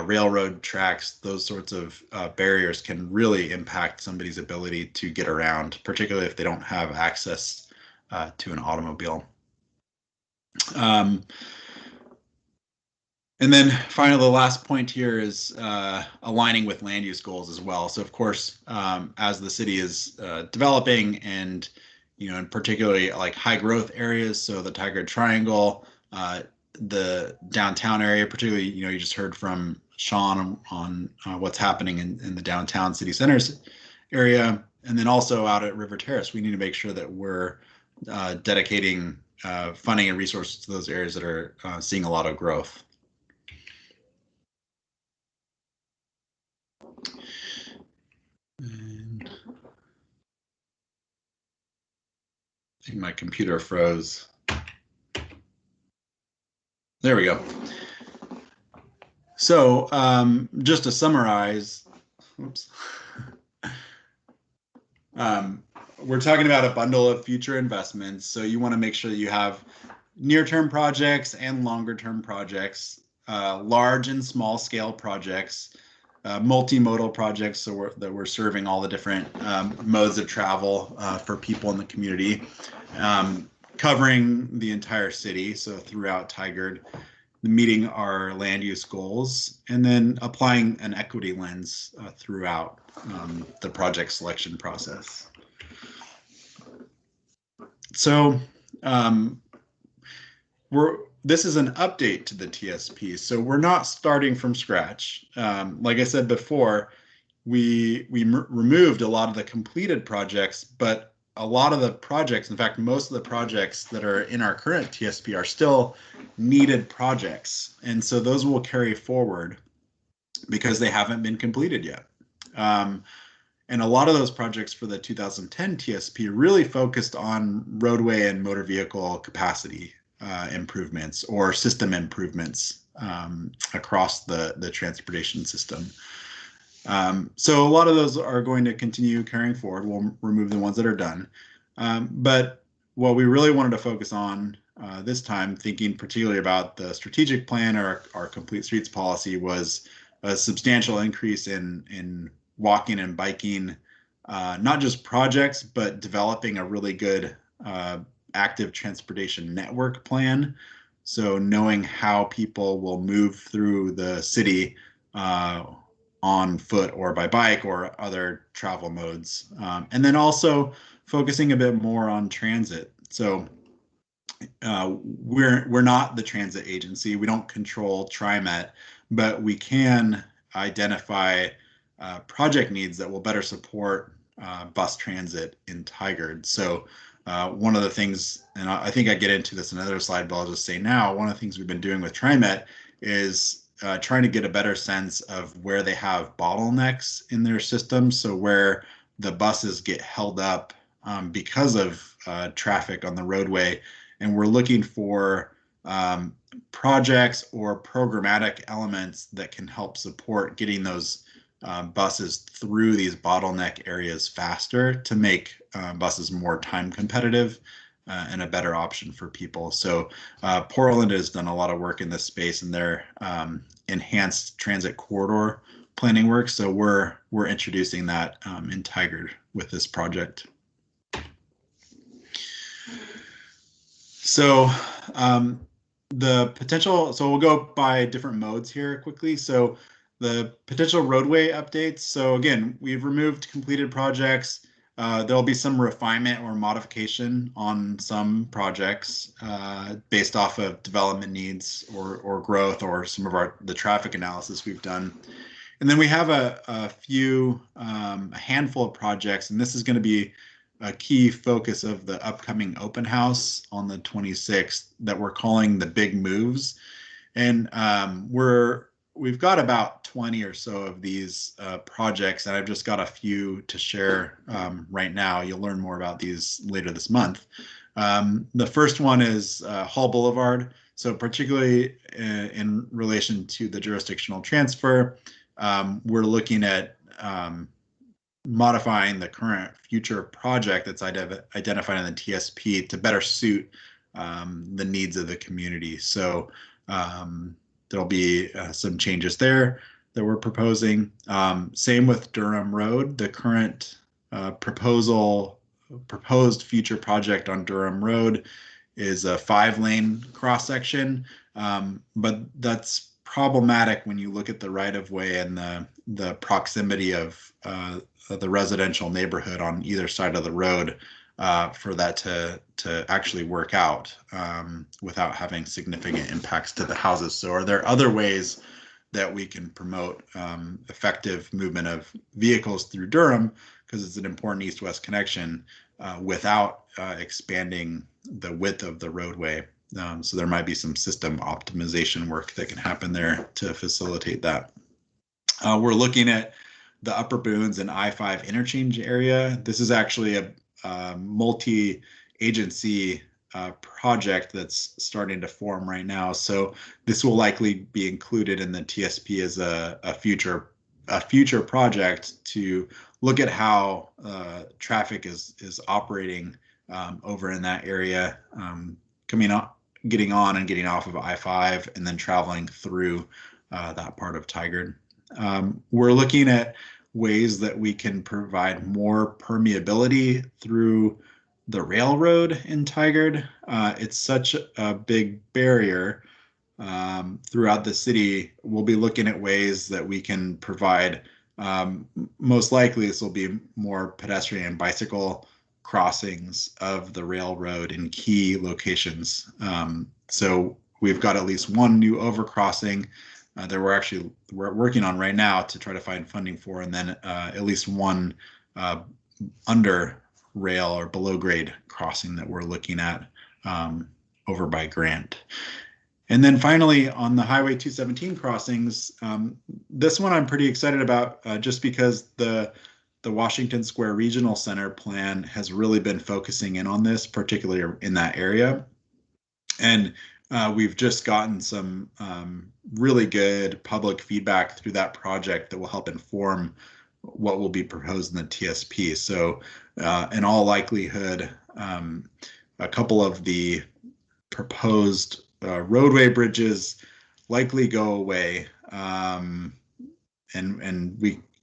Speaker 2: railroad tracks, those sorts of barriers can really impact somebody's ability to get around, particularly if they don't have access to an automobile. And then finally, the last point here is aligning with land use goals as well. So of course, as the city is developing and, you know, in particularly like high growth areas, so the Tigard Triangle, the downtown area, particularly, you know, you just heard from Sean on what's happening in the downtown city centers area. And then also out at River Terrace, we need to make sure that we're dedicating funding and resources to those areas that are seeing a lot of growth. And I think my computer froze. There we go. So just to summarize, oops. We're talking about a bundle of future investments. So you want to make sure that you have near-term projects and longer-term projects, large and small scale projects, multimodal projects, so that we're serving all the different modes of travel for people in the community, covering the entire city, so throughout Tigard, meeting our land use goals, and then applying an equity lens throughout the project selection process. So this is an update to the TSP, so we're not starting from scratch. Like I said before, we removed a lot of the completed projects, but a lot of the projects, in fact, most of the projects that are in our current TSP are still needed projects. And so those will carry forward because they haven't been completed yet. And a lot of those projects for the 2010 TSP really focused on roadway and motor vehicle capacity improvements or system improvements across the transportation system. So a lot of those are going to continue carrying forward. We'll remove the ones that are done. But what we really wanted to focus on this time, thinking particularly about the strategic plan or our complete streets policy, was a substantial increase in walking and biking, not just projects, but developing a really good active transportation network plan. So knowing how people will move through the city on foot or by bike or other travel modes. And then also focusing a bit more on transit. So we're not the transit agency. We don't control TriMet, but we can identify project needs that will better support bus transit in Tigard. So one of the things, and I think I get into this in another slide, but I'll just say now, one of the things we've been doing with TriMet is trying to get a better sense of where they have bottlenecks in their system. So where the buses get held up because of traffic on the roadway. And we're looking for projects or programmatic elements that can help support getting those buses through these bottleneck areas faster to make buses more time competitive and a better option for people. So Portland has done a lot of work in this space in their enhanced transit corridor planning work. So we're introducing that in Tigard with this project. So the potential, so we'll go by different modes here quickly. So the potential roadway updates. So again, we've removed completed projects. There'll be some refinement or modification on some projects based off of development needs or growth or some of the traffic analysis we've done. And then we have a handful of projects, and this is going to be a key focus of the upcoming open house on the 26th that we're calling the big moves. And we've got about 20 or so of these projects, and I've just got a few to share right now. You'll learn more about these later this month. The first one is Hall Boulevard. So particularly in relation to the jurisdictional transfer, we're looking at modifying the current future project that's identified in the TSP to better suit the needs of the community. So there'll be some changes there that we're proposing. Same with Durham Road. The current proposed future project on Durham Road is a 5-lane cross section, but that's problematic when you look at the right-of-way and the proximity of the residential neighborhood on either side of the road for that to actually work out without having significant impacts to the houses. So are there other ways that we can promote effective movement of vehicles through Durham, because it's an important east-west connection, without expanding the width of the roadway? So there might be some system optimization work that can happen there to facilitate that. We're looking at the Upper Boons and I-5 interchange area. This is actually a multi-agency project that's starting to form right now. So this will likely be included in the TSP as a future project to look at how traffic is operating over in that area, getting on and getting off of I-5 and then traveling through that part of Tigard. We're looking at ways that we can provide more permeability through the railroad in Tigard. It's such a big barrier throughout the city. We'll be looking at ways that we can provide, most likely this will be more pedestrian and bicycle crossings of the railroad in key locations. So we've got at least one new overcrossing that we're working on right now to try to find funding for, and then at least one under rail or below grade crossing that we're looking at over by Grant. And then finally on the Highway 217 crossings, this one I'm pretty excited about just because the Washington Square Regional Center plan has really been focusing in on this, particularly in that area. And we've just gotten some really good public feedback through that project that will help inform what will be proposed in the TSP. So in all likelihood, a couple of the proposed roadway bridges likely go away. And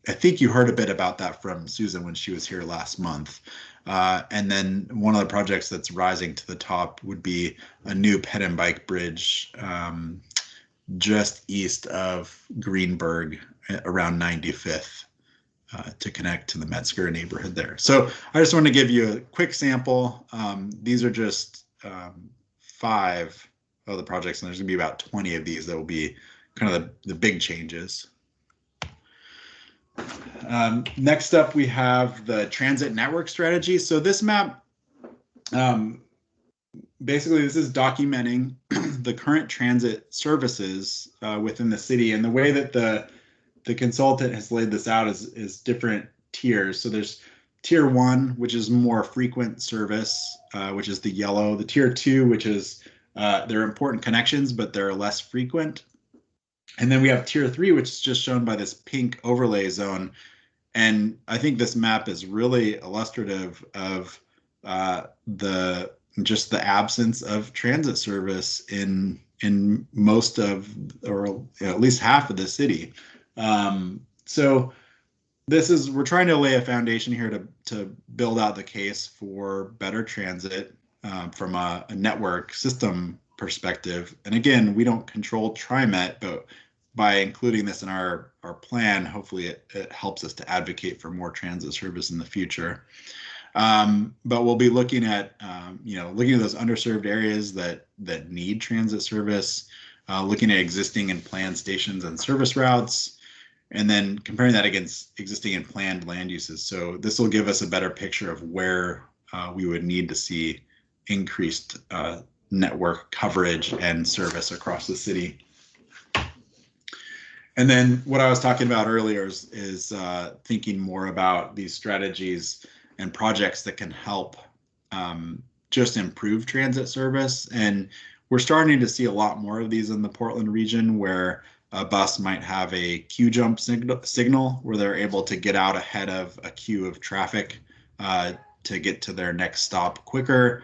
Speaker 2: I think you heard a bit about that from Susan when she was here last month. And then one of the projects that's rising to the top would be a new ped and bike bridge just east of Greenberg around 95th to connect to the Metzger neighborhood there. So I just want to give you a quick sample. These are just 5 of the projects, and there's gonna be about 20 of these that will be kind of the big changes. Next up, we have the transit network strategy. So this map, basically this is documenting the current transit services within the city, and the way that the consultant has laid this out is different tiers. So there's tier 1, which is more frequent service, which is the yellow. The tier 2, which is they're important connections, but they're less frequent. And then we have tier 3, which is just shown by this pink overlay zone. And I think this map is really illustrative of just the absence of transit service in most of, or at least half of the city. So we're trying to lay a foundation here to build out the case for better transit from a network system perspective. And again, we don't control TriMet, but by including this in our plan, hopefully it helps us to advocate for more transit service in the future. But we'll be looking at looking at those underserved areas that need transit service, looking at existing and planned stations and service routes, and then comparing that against existing and planned land uses. So this will give us a better picture of where we would need to see increased network coverage and service across the city. And then what I was talking about earlier is thinking more about these strategies and projects that can help just improve transit service. And we're starting to see a lot more of these in the Portland region, where a bus might have a Qjump signal where they're able to get out ahead of a queue of traffic to get to their next stop quicker,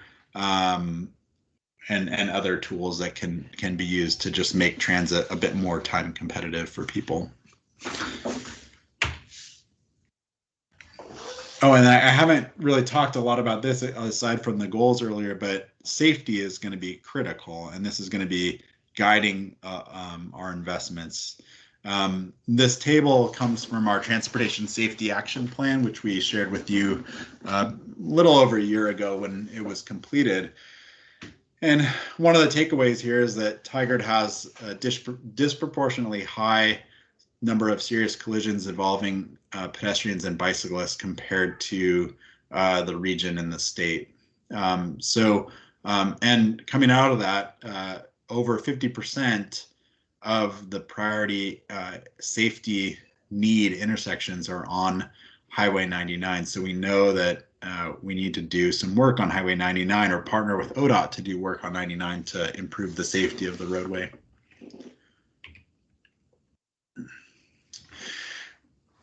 Speaker 2: and other tools that can be used to just make transit a bit more time competitive for people. Oh, and I haven't really talked a lot about this aside from the goals earlier, but safety is going to be critical, and this is going to be guiding our investments. This table comes from our Transportation Safety Action Plan, which we shared with you a little over a year ago when it was completed. And one of the takeaways here is that Tigard has a disproportionately high number of serious collisions involving pedestrians and bicyclists compared to the region and the state. And coming out of that, over 50% of the priority safety need intersections are on Highway 99. So we know that we need to do some work on Highway 99 or partner with ODOT to do work on 99 to improve the safety of the roadway.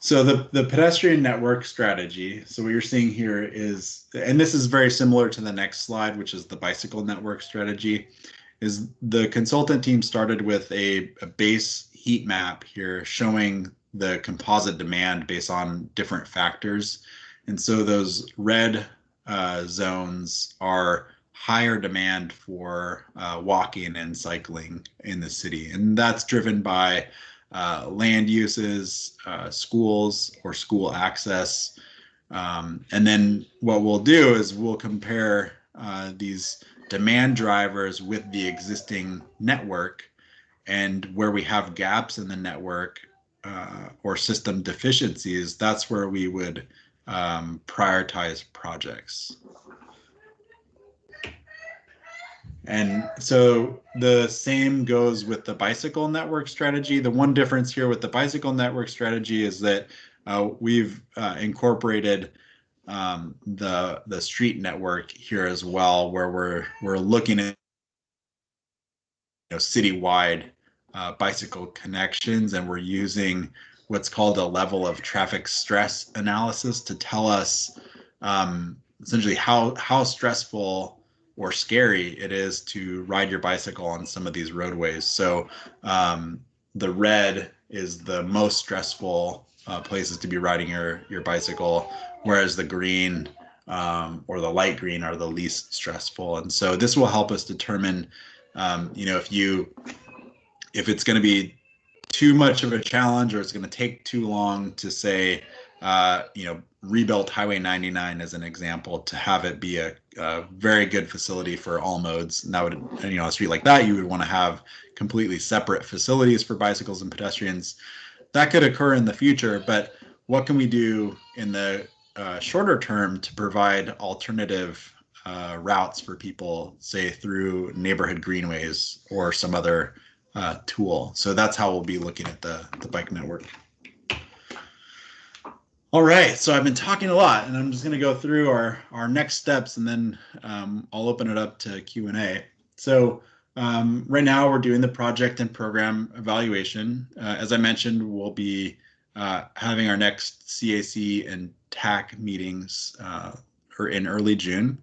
Speaker 2: So the pedestrian network strategy, so what you're seeing here is, and this is very similar to the next slide, which is the bicycle network strategy, is the consultant team started with a base heat map here showing the composite demand based on different factors. And so those red zones are higher demand for walking and cycling in the city. And that's driven by land uses, schools or school access. And then what we'll do is we'll compare these demand drivers with the existing network, and where we have gaps in the network or system deficiencies, that's where we would prioritize projects. And so the same goes with the bicycle network strategy. The one difference here with the bicycle network strategy is that we've incorporated the street network here as well, where we're looking at citywide bicycle connections, and we're using what's called a level of traffic stress analysis to tell us essentially how stressful or scary it is to ride your bicycle on some of these roadways. So the red is the most stressful places to be riding your bicycle, whereas the green or the light green are the least stressful. And so this will help us determine, if it's going to be too much of a challenge, or it's going to take too long to say, rebuilt Highway 99 as an example, to have it be a very good facility for all modes. And that would, a street like that, you would want to have completely separate facilities for bicycles and pedestrians. That could occur in the future, but what can we do in the shorter term to provide alternative routes for people, say through neighborhood greenways or some other tool? So that's how we'll be looking at the bike network. All right, so I've been talking a lot, and I'm just going to go through our next steps, and then I'll open it up to Q&A. So right now we're doing the project and program evaluation. As I mentioned, we'll be having our next CAC and TAC meetings in early June.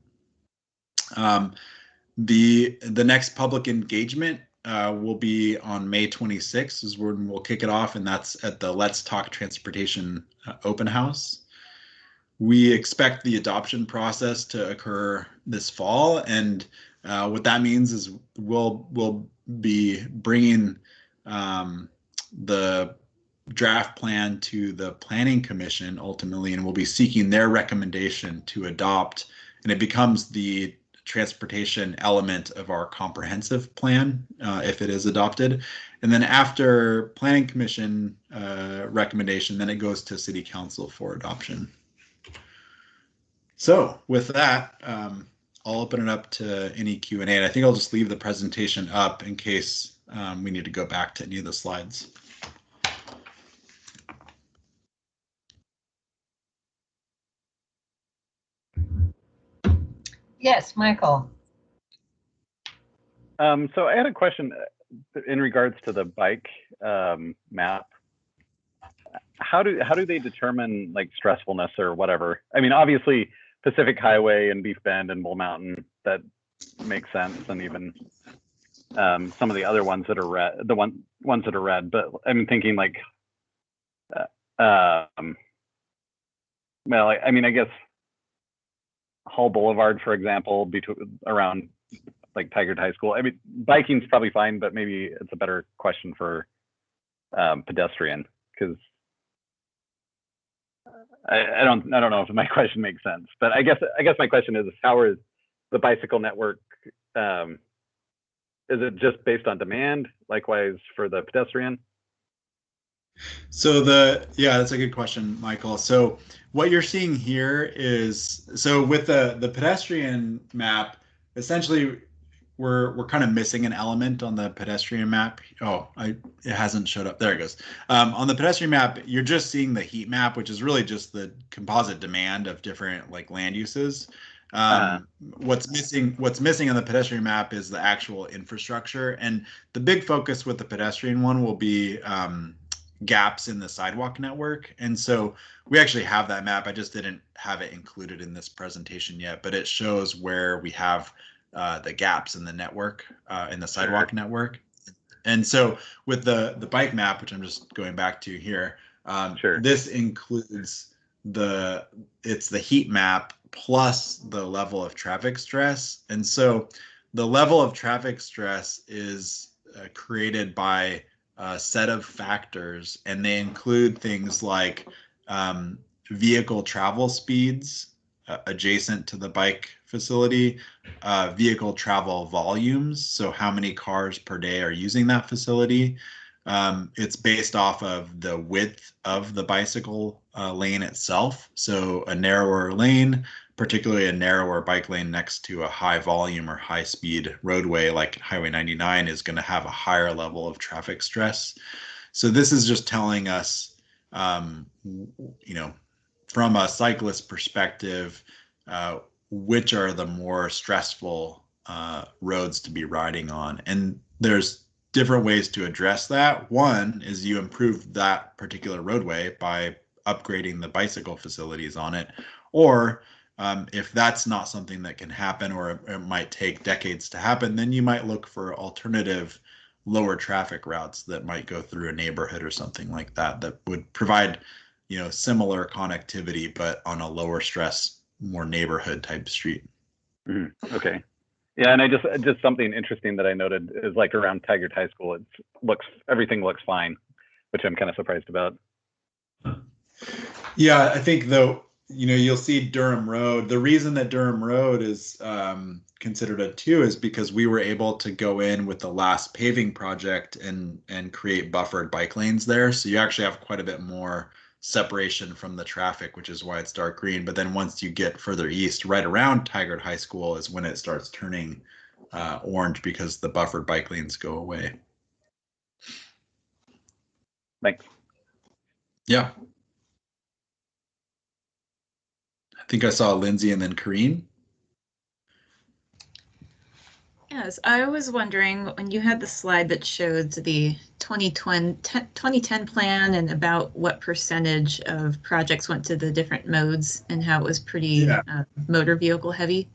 Speaker 2: The next public engagement will be on May 26th is when we'll kick it off, and that's at the Let's Talk Transportation open house. We expect the adoption process to occur this fall, and what that means is we'll be bringing the draft plan to the Planning Commission ultimately, and we'll be seeking their recommendation to adopt, and it becomes the transportation element of our comprehensive plan if it is adopted. And then after Planning Commission recommendation, then it goes to City Council for adoption. So with that, I'll open it up to any Q&A, and I think I'll just leave the presentation up in case we need to go back to any of the slides.
Speaker 1: Yes, Michael.
Speaker 11: So I had a question in regards to the bike map. How do they determine like stressfulness or whatever? I mean, obviously Pacific Highway and Beef Bend and Bull Mountain, that makes sense, and even some of the other ones that are red, the ones that are red. But I'm thinking like, well, I mean, I guess Hall Boulevard, for example, around like Tigard High School. I mean, biking's probably fine, but maybe it's a better question for pedestrian, because I don't know if my question makes sense. But I guess my question is, how is the bicycle network? Is it just based on demand? Likewise for the pedestrian?
Speaker 2: So that's a good question, Michael. So what you're seeing here is, so with the pedestrian map, essentially we're kind of missing an element on the pedestrian map. It hasn't showed up. There it goes. On the pedestrian map, you're just seeing the heat map, which is really just the composite demand of different like land uses. What's missing on the pedestrian map is the actual infrastructure, and the big focus with the pedestrian one will be gaps in the sidewalk network. And so we actually have that map. I just didn't have it included in this presentation yet, but it shows where we have the gaps in the network, in the sidewalk network. And so with the bike map, which I'm just going back to here, this includes it's the heat map plus the level of traffic stress. And so the level of traffic stress is created by a set of factors, and they include things like vehicle travel speeds adjacent to the bike facility, vehicle travel volumes, so how many cars per day are using that facility. It's based off of the width of the bicycle lane itself. So a narrower lane, particularly a narrower bike lane next to a high volume or high speed roadway like Highway 99, is going to have a higher level of traffic stress. So this is just telling us, from a cyclist perspective, which are the more stressful roads to be riding on. And there's different ways to address that. One is you improve that particular roadway by upgrading the bicycle facilities on it, or if that's not something that can happen, or it might take decades to happen, then you might look for alternative lower traffic routes that might go through a neighborhood or something like that, that would provide, you know, similar connectivity, but on a lower stress, more neighborhood type street.
Speaker 11: Mm-hmm. Okay. Yeah, and I just something interesting that I noted is like around Tigard High School, everything looks fine, which I'm kind of surprised about.
Speaker 2: Yeah, I think though, you know, you'll see Durham Road. The reason that Durham Road is considered a 2 is because we were able to go in with the last paving project and create buffered bike lanes there. So you actually have quite a bit more separation from the traffic, which is why it's dark green. But then once you get further east, right around Tigard High School is when it starts turning orange, because the buffered bike lanes go away.
Speaker 11: Thanks.
Speaker 2: Yeah. I think I saw Lindsay and then Karin.
Speaker 4: Yes, I was wondering, when you had the slide that showed the 2010 plan and about what percentage of projects went to the different modes and how it was pretty motor vehicle heavy.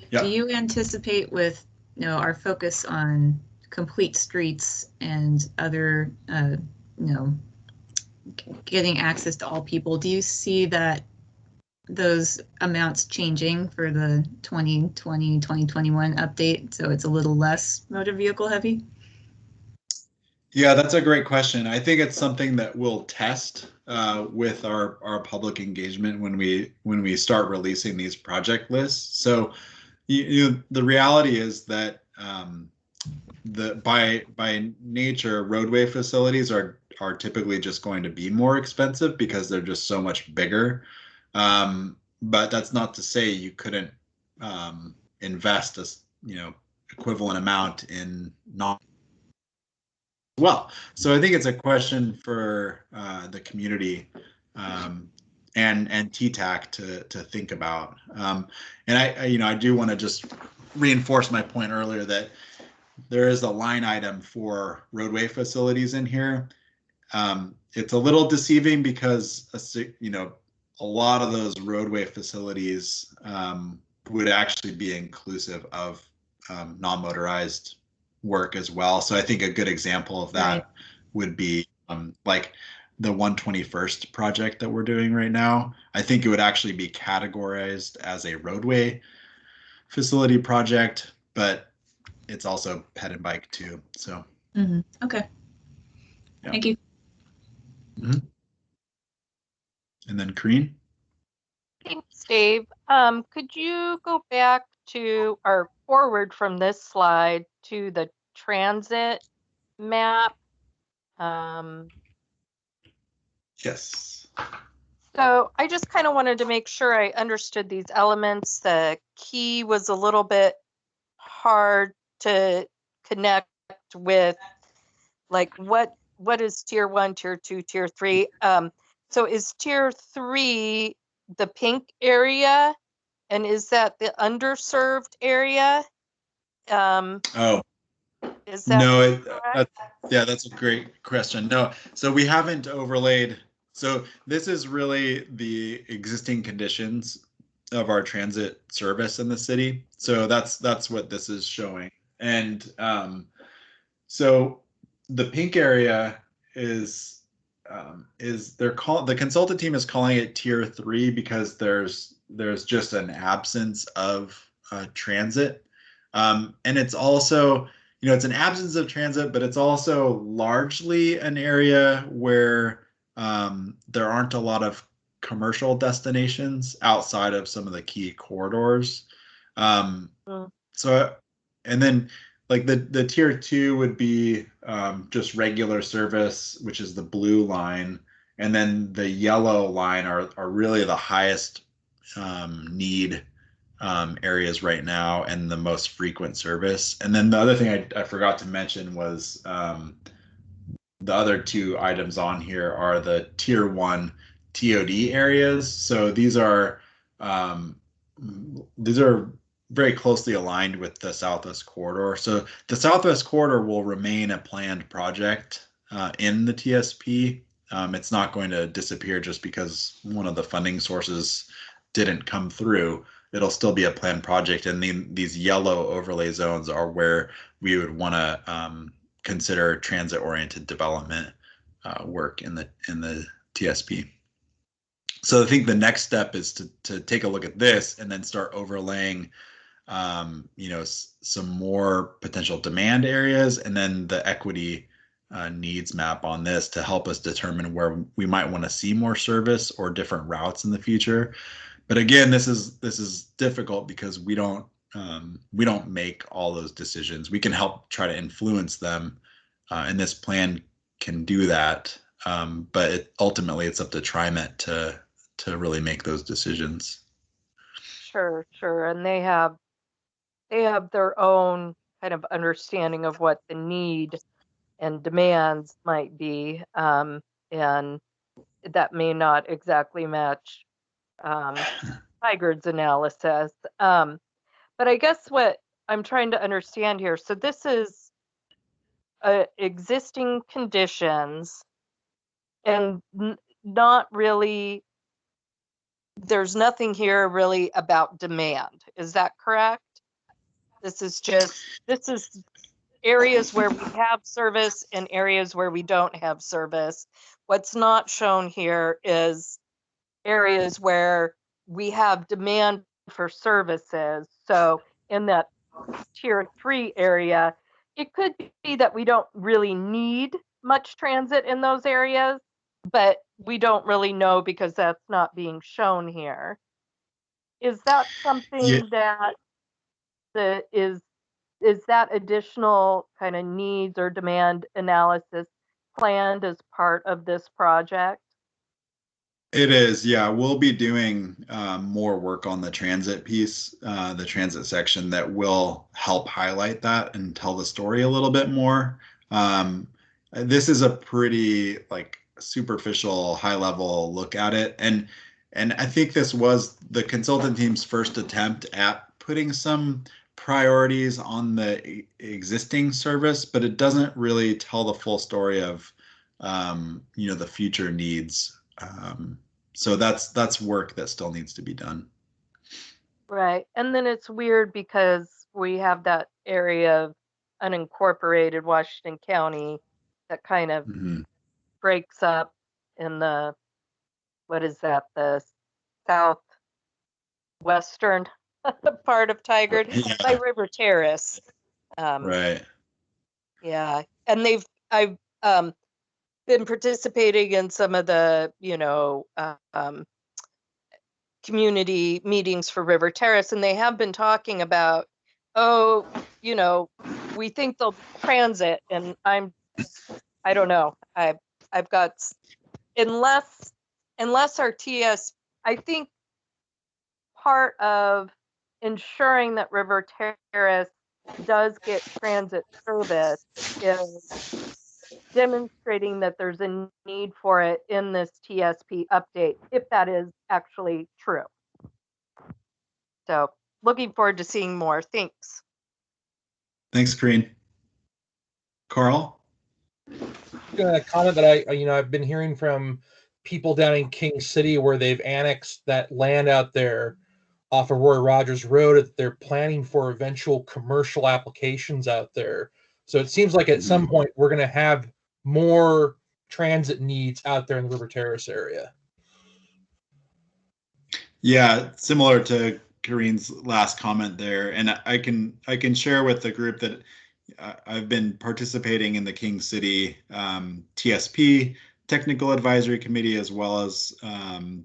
Speaker 2: Yeah.
Speaker 4: Do you anticipate, with our focus on complete streets and other getting access to all people, do you see that those amounts changing for the 2020, 2021 update, so it's a little less motor vehicle heavy?
Speaker 2: Yeah, that's a great question. I think it's something that we'll test with our public engagement when we start releasing these project lists. So the reality is that by nature, roadway facilities are typically just going to be more expensive because they're just so much bigger. But that's not to say you couldn't invest a equivalent amount in not well. So I think it's a question for the community and TTAC to think about. And I do want to just reinforce my point earlier that there is a line item for roadway facilities in here. It's a little deceiving because a lot of those roadway facilities would actually be inclusive of non-motorized work as well. So I think a good example of that would be like the 121st project that we're doing right now. I think it would actually be categorized as a roadway facility project, but it's also ped and bike too. So
Speaker 4: Okay.
Speaker 2: Yeah.
Speaker 4: Thank you.
Speaker 2: Mm-hmm. And then Karin?
Speaker 8: Thanks, Dave. Could you go back to, or forward from this slide to the transit map?
Speaker 2: Yes.
Speaker 8: So I just kind of wanted to make sure I understood these elements. The key was a little bit hard to connect with, like what is tier 1, tier 2, tier 3. So is tier 3 the pink area, and is that the underserved area? Is that
Speaker 2: no? That's a great question. No, so we haven't overlaid. So this is really the existing conditions of our transit service in the city. So that's what this is showing. And so the pink area is the consultant team is calling it tier 3 because there's just an absence of transit, and it's also it's an absence of transit, but it's also largely an area where there aren't a lot of commercial destinations outside of some of the key corridors. So, and then like the tier 2 would be just regular service, which is the blue line, and then the yellow line are really the highest need areas right now and the most frequent service. And then the other thing I forgot to mention was the other 2 items on here are the tier 1 TOD areas. So these are very closely aligned with the Southwest Corridor. So the Southwest Corridor will remain a planned project in the TSP. It's not going to disappear just because one of the funding sources didn't come through. It'll still be a planned project, and these yellow overlay zones are where we would want to consider transit-oriented development work in the TSP. So I think the next step is to take a look at this and then start overlaying, some more potential demand areas, and then the equity needs map on this to help us determine where we might want to see more service or different routes in the future. But again, this is difficult because we don't make all those decisions. We can help try to influence them, and this plan can do that. But ultimately, it's up to TriMet to really make those decisions.
Speaker 8: Sure, and they have their own kind of understanding of what the need and demands might be, and that may not exactly match Tigard's analysis. But I guess what I'm trying to understand here, so this is existing conditions, and not really, there's nothing here really about demand. Is that correct? This is areas where we have service and areas where we don't have service. What's not shown here is areas where we have demand for services. So in that tier 3 area, it could be that we don't really need much transit in those areas, but we don't really know because that's not being shown here. Is that something that is that additional kind of needs or demand analysis planned as part of this project?
Speaker 2: It is, yeah. We'll be doing more work on the transit piece, the transit section, that will help highlight that and tell the story a little bit more. This is a pretty superficial, high-level look at it, and I think this was the consultant team's first attempt at putting some priorities on the existing service, but it doesn't really tell the full story of the future needs. So that's work that still needs to be done.
Speaker 8: Right. And then it's weird because we have that area of unincorporated Washington County that kind of breaks up in the, what is that, the southwestern part of Tigard, by River Terrace.
Speaker 2: Right.
Speaker 8: Yeah. And I've been participating in some of the, community meetings for River Terrace, and they have been talking about, we think they'll transit, and I don't know. I've got, unless our TS, I think part of ensuring that River Terrace does get transit service is demonstrating that there's a need for it in this TSP update, if that is actually true. So looking forward to seeing more. Thanks.
Speaker 2: Thanks, Karin. Carl?
Speaker 12: A comment that I've been hearing from people down in King City, where they've annexed that land out there off of Roy Rogers Road, that they're planning for eventual commercial applications out there. So it seems like at some point we're going to have more transit needs out there in the River Terrace area.
Speaker 2: Yeah, similar to Karin's last comment there, and I can share with the group that I've been participating in the King City TSP Technical Advisory Committee, as well as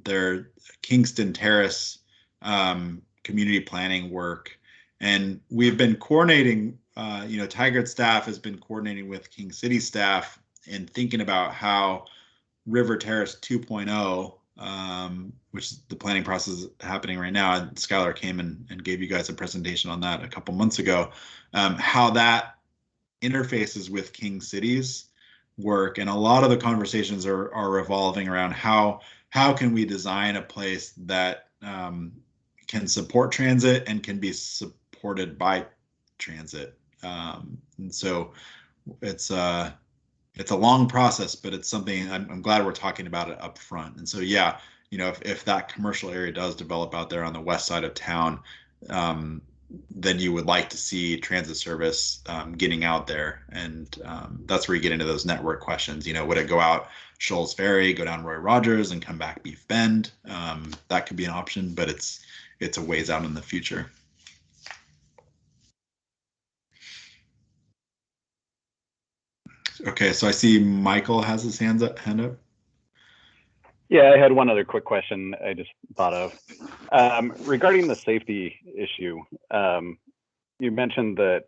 Speaker 2: their Kingston Terrace community planning work, and we've been coordinating. Tigard staff has been coordinating with King City staff and thinking about how River Terrace 2.0, which is the planning process happening right now, and Skylar came and gave you guys a presentation on that a couple months ago, how that interfaces with King City's work. And a lot of the conversations are revolving around how can we design a place that can support transit and can be supported by transit. And so it's a long process, but it's something I'm glad we're talking about it up front. And so, yeah, you know, if that commercial area does develop out there on the west side of town, then you would like to see transit service getting out there. And that's where you get into those network questions. You know, would it go out Shoals Ferry, go down Roy Rogers, and come back Beef Bend? That could be an option, but it's a ways out in the future. Okay, so I see Michael has his hand up.
Speaker 11: Yeah, I had one other quick question I just thought of. Regarding the safety issue, you mentioned that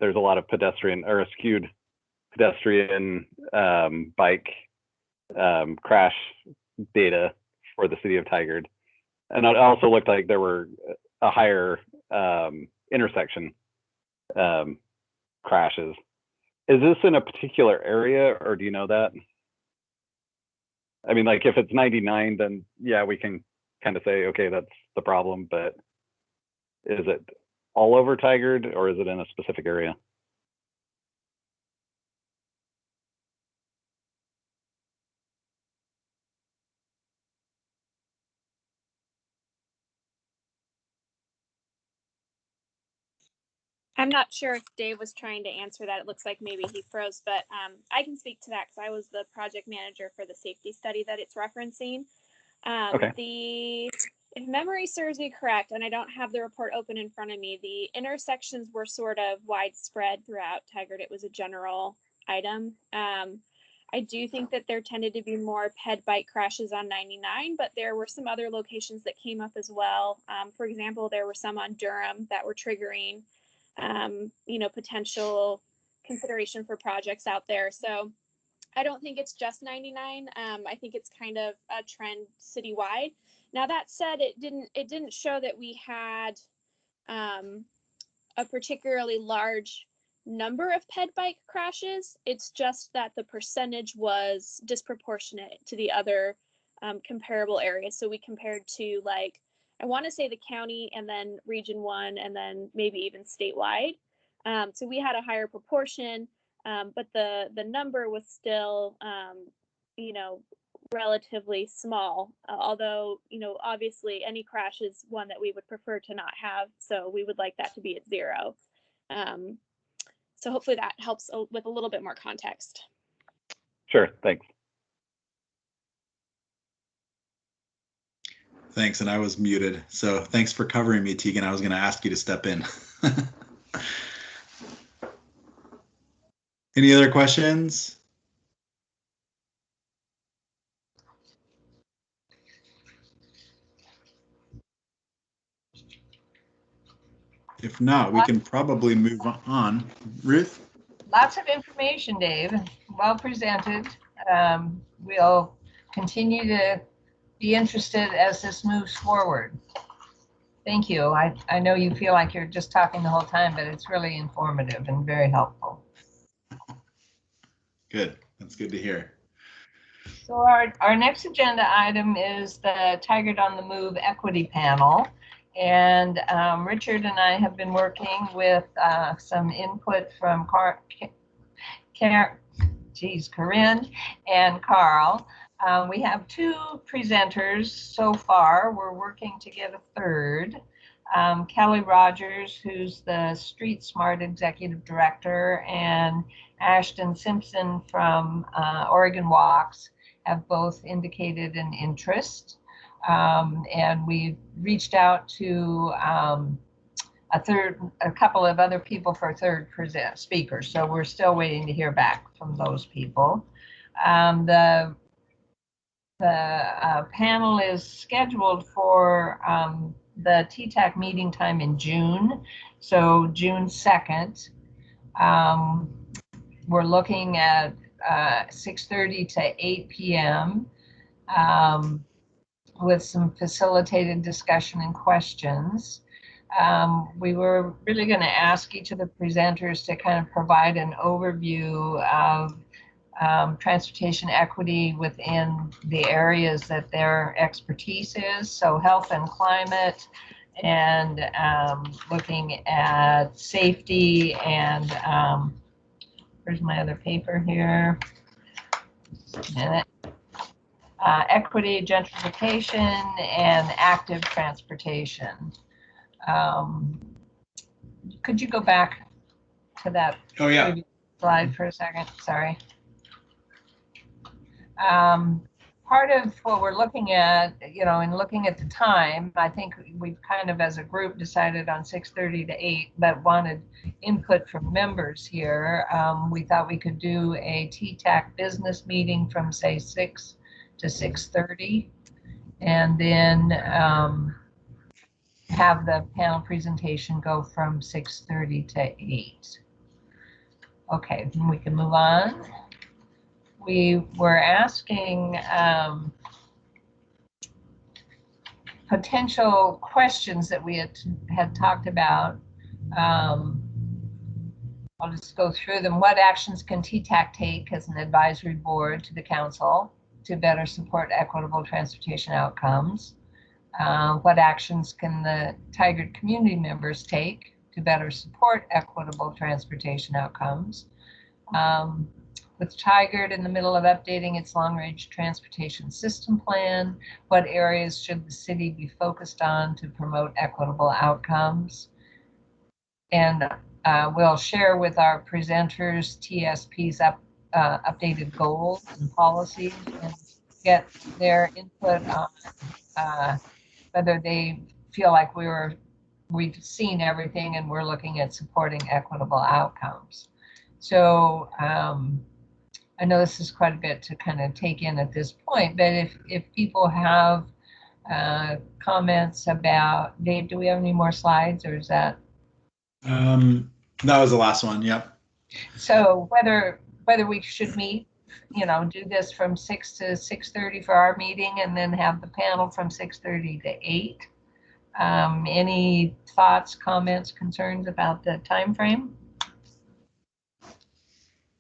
Speaker 11: there's a lot of pedestrian or skewed pedestrian bike crash data for the city of Tigard. And it also looked like there were a higher intersection crashes. Is this in a particular area, or do you know that? I mean, like if it's 99, then yeah, we can kind of say, okay, that's the problem, but is it all over Tigard, or is it in a specific area?
Speaker 13: I'm not sure if Dave was trying to answer that. It looks like maybe he froze, but I can speak to that because I was the project manager for the safety study that it's referencing. Okay. If memory serves me correct, and I don't have the report open in front of me, the intersections were sort of widespread throughout Tigard. It was a general item. I do think that there tended to be more ped bike crashes on 99, but there were some other locations that came up as well. For example, there were some on Durham that were triggering potential consideration for projects out there. So I don't think it's just 99. I think it's kind of a trend citywide. Now that said, it didn't show that we had a particularly large number of ped bike crashes. It's just that the percentage was disproportionate to the other comparable areas. So we compared to, like, I want to say the county and then region 1 and then maybe even statewide. So we had a higher proportion, but the number was still, relatively small. Although, obviously any crash is one that we would prefer to not have. So we would like that to be at 0. So hopefully that helps with a little bit more context.
Speaker 11: Sure, thanks.
Speaker 2: Thanks, and I was muted. So thanks for covering me, Tegan. I was going to ask you to step in. Any other questions? If not, we can probably move on. Ruth?
Speaker 1: Lots of information, Dave. Well presented. We'll continue to be interested as this moves forward. Thank you. I know you feel like you're just talking the whole time, but it's really informative and very helpful.
Speaker 2: Good. That's good to hear.
Speaker 1: So our next agenda item is the Tigard on the Move Equity Panel. And Richard and I have been working with some input from Karin and Carl. We have 2 presenters so far. We're working to get a third. Kelly Rogers, who's the Street Smart Executive Director, and Ashton Simpson from Oregon Walks have both indicated an interest. And we reached out to a couple of other people for third speakers. So we're still waiting to hear back from those people. The panel is scheduled for the TTAC meeting time in June. So June 2nd. We're looking at 6:30 to 8 p.m. With some facilitated discussion and questions. We were really going to ask each of the presenters to kind of provide an overview of transportation equity within the areas that their expertise is. So health and climate, and looking at safety and where's my other paper here? Just a minute. Equity, gentrification, and active transportation. Could you go back to that slide for a second? Sorry. Part of what we're looking at, in looking at the time, I think we've kind of as a group decided on 6:30 to 8, but wanted input from members here. We thought we could do a TTAC business meeting from say 6 to 6:30, and then have the panel presentation go from 6:30 to 8. Okay, we can move on. We were asking potential questions that we had talked about. I'll just go through them. What actions can TTAC take as an advisory board to the council to better support equitable transportation outcomes? What actions can the Tigard community members take to better support equitable transportation outcomes? With Tigard in the middle of updating its long-range transportation system plan, what areas should the city be focused on to promote equitable outcomes? And we'll share with our presenters TSP's updated goals and policies and get their input on whether they feel like we've seen everything and we're looking at supporting equitable outcomes. So I know this is quite a bit to kind of take in at this point, but if people have comments about, Dave, do we have any more slides, or is that?
Speaker 2: That was the last one. Yep.
Speaker 1: So whether we should meet, do this from 6 to 6:30 for our meeting, and then have the panel from 6:30 to 8. Any thoughts, comments, concerns about the time frame?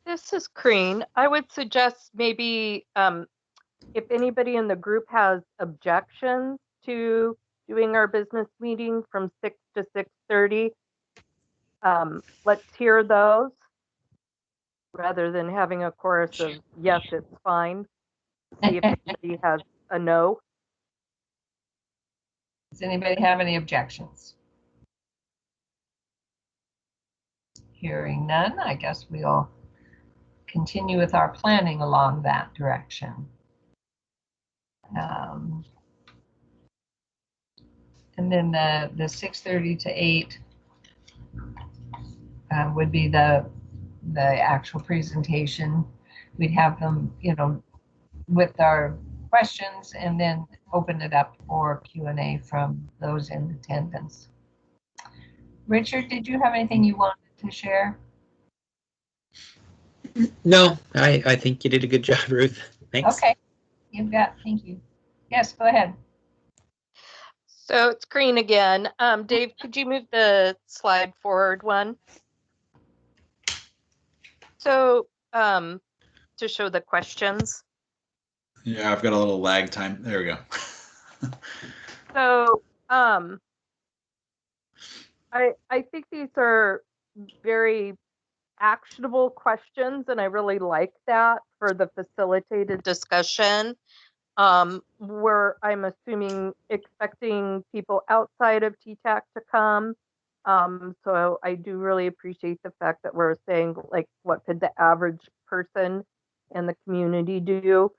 Speaker 6: This is Karin. I would suggest maybe if anybody in the group has objections to doing our business meeting from 6 to 6:30, let's hear those rather than having a chorus of yes, it's fine. See if anybody has a no.
Speaker 1: Does anybody have any objections? Hearing none, I guess we'll continue with our planning along that direction. And then the 6:30 to 8 would be the actual presentation. We'd have them, with our questions, and then open it up for Q&A from those in attendance. Richard, did you have anything you wanted to share?
Speaker 14: No, I think you did a good job, Ruth. Thanks.
Speaker 1: Okay, thank you. Yes, go ahead.
Speaker 6: So it's Karin again. Dave, could you move the slide forward one? So to show the questions.
Speaker 2: Yeah, I've got a little lag time. There we go.
Speaker 6: So I think these are very actionable questions, and I really like that for the facilitated discussion, where I'm expecting people outside of TTAC to come. So I do really appreciate the fact that we're saying, like, what could the average person in the community do?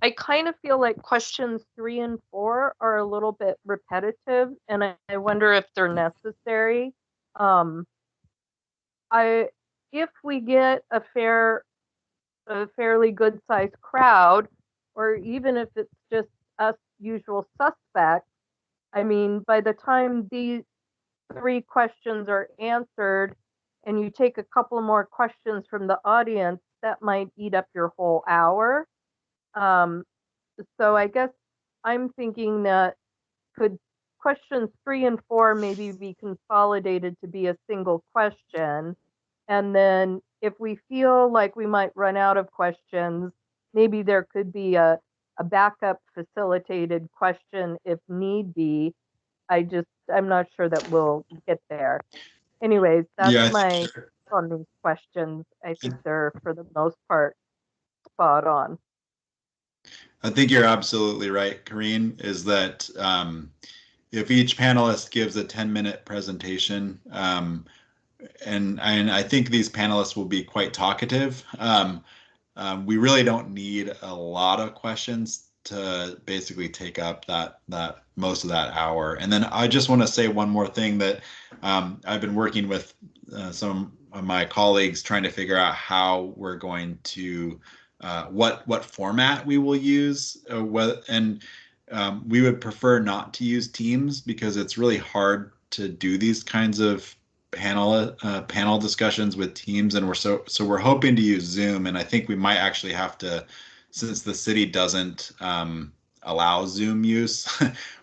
Speaker 6: I kind of feel like questions 3 and 4 are a little bit repetitive, and I wonder if they're necessary. If we get a fairly good sized crowd, or even if it's just us usual suspects, I mean, by the time these 3 questions are answered and you take a couple more questions from the audience, that might eat up your whole hour. So I guess I'm thinking that could questions 3 and 4 maybe be consolidated to be a single question. And then if we feel like we might run out of questions, maybe there could be a backup facilitated question if need be. I'm not sure that we'll get there. Anyways, that's
Speaker 2: Yeah,
Speaker 6: my on these questions. I think they're for the most part spot on.
Speaker 2: I think you're absolutely right, Karin, is that if each panelist gives a 10-minute presentation, and I think these panelists will be quite talkative, we really don't need a lot of questions to basically take up that most of that hour. And then I just want to say one more thing that I've been working with some of my colleagues trying to figure out how we're going to what format we will use, we would prefer not to use Teams because it's really hard to do these kinds of panel discussions with Teams, and we're hoping to use Zoom. And I think we might actually have to, since the city doesn't allow Zoom use,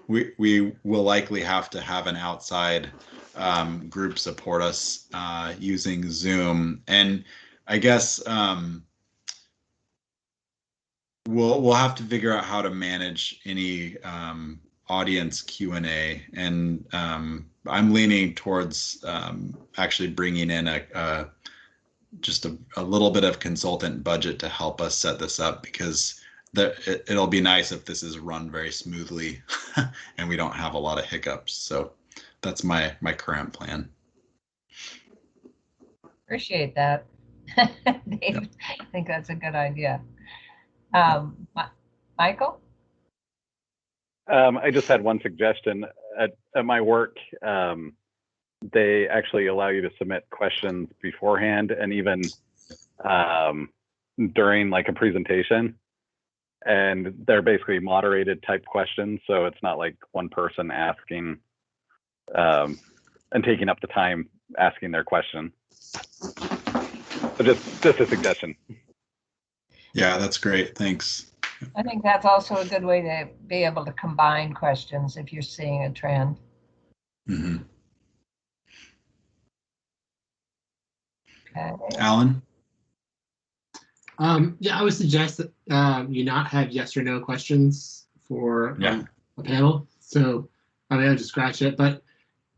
Speaker 2: we will likely have to have an outside group support us using Zoom. And I guess we'll have to figure out how to manage any audience Q&A, and I'm leaning towards actually bringing in just a little bit of consultant budget to help us set this up, because it'll be nice if this is run very smoothly and we don't have a lot of hiccups. So that's my current plan.
Speaker 1: Appreciate that. Dave, I think that's a good idea. Michael?
Speaker 11: I just had one suggestion. At my work, they actually allow you to submit questions beforehand and even during like a presentation. And they're basically moderated type questions. So it's not like one person asking and taking up the time asking their question. So just a suggestion.
Speaker 2: Yeah, that's great. Thanks.
Speaker 1: I think that's also a good way to be able to combine questions if you're seeing a trend.
Speaker 2: Mm-hmm.
Speaker 1: Okay.
Speaker 2: Alan?
Speaker 15: Yeah, I would suggest that you not have yes or no questions for a panel. So I mean, I just scratch it. But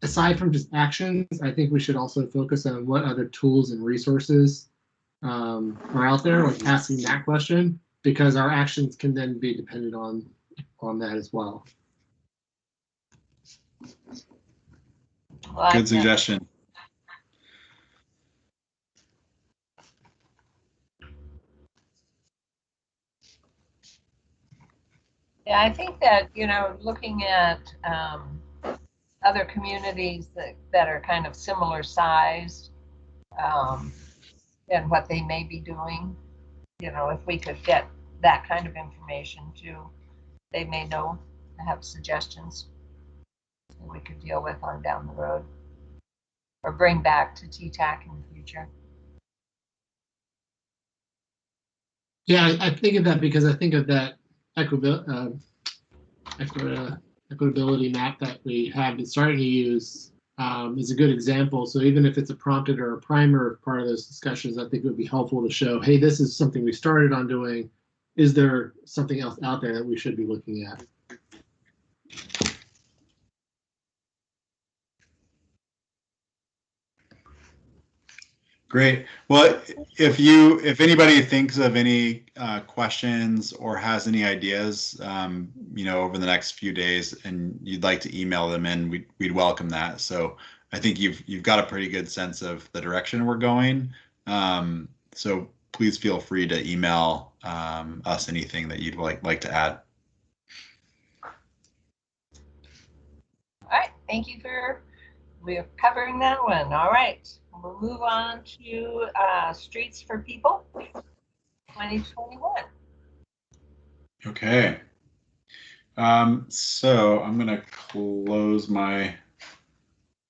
Speaker 15: aside from just actions, I think we should also focus on what other tools and resources are out there, like asking that question, because our actions can then be dependent on that as well.
Speaker 2: Good suggestion.
Speaker 1: Yeah, I think that, looking at other communities that are kind of similar sized and what they may be doing, if we could get that kind of information too, they may know, have suggestions that we could deal with on down the road or bring back to TTAC in the future.
Speaker 15: Yeah, I think of that because I think of that equitability map that we have been starting to use is a good example. So even if it's a prompted or a primer part of those discussions, I think it would be helpful to show, hey, this is something we started on doing. Is there something else out there that we should be looking at?
Speaker 2: Great. Well, if anybody thinks of any questions or has any ideas, over the next few days, and you'd like to email them in, we'd welcome that. So I think you've got a pretty good sense of the direction we're going. So please feel free to email us anything that you'd like to add.
Speaker 1: All right. Thank you we're covering that one. All right. We'll move on to Streets for People 2021.
Speaker 2: Okay. So I'm going to close my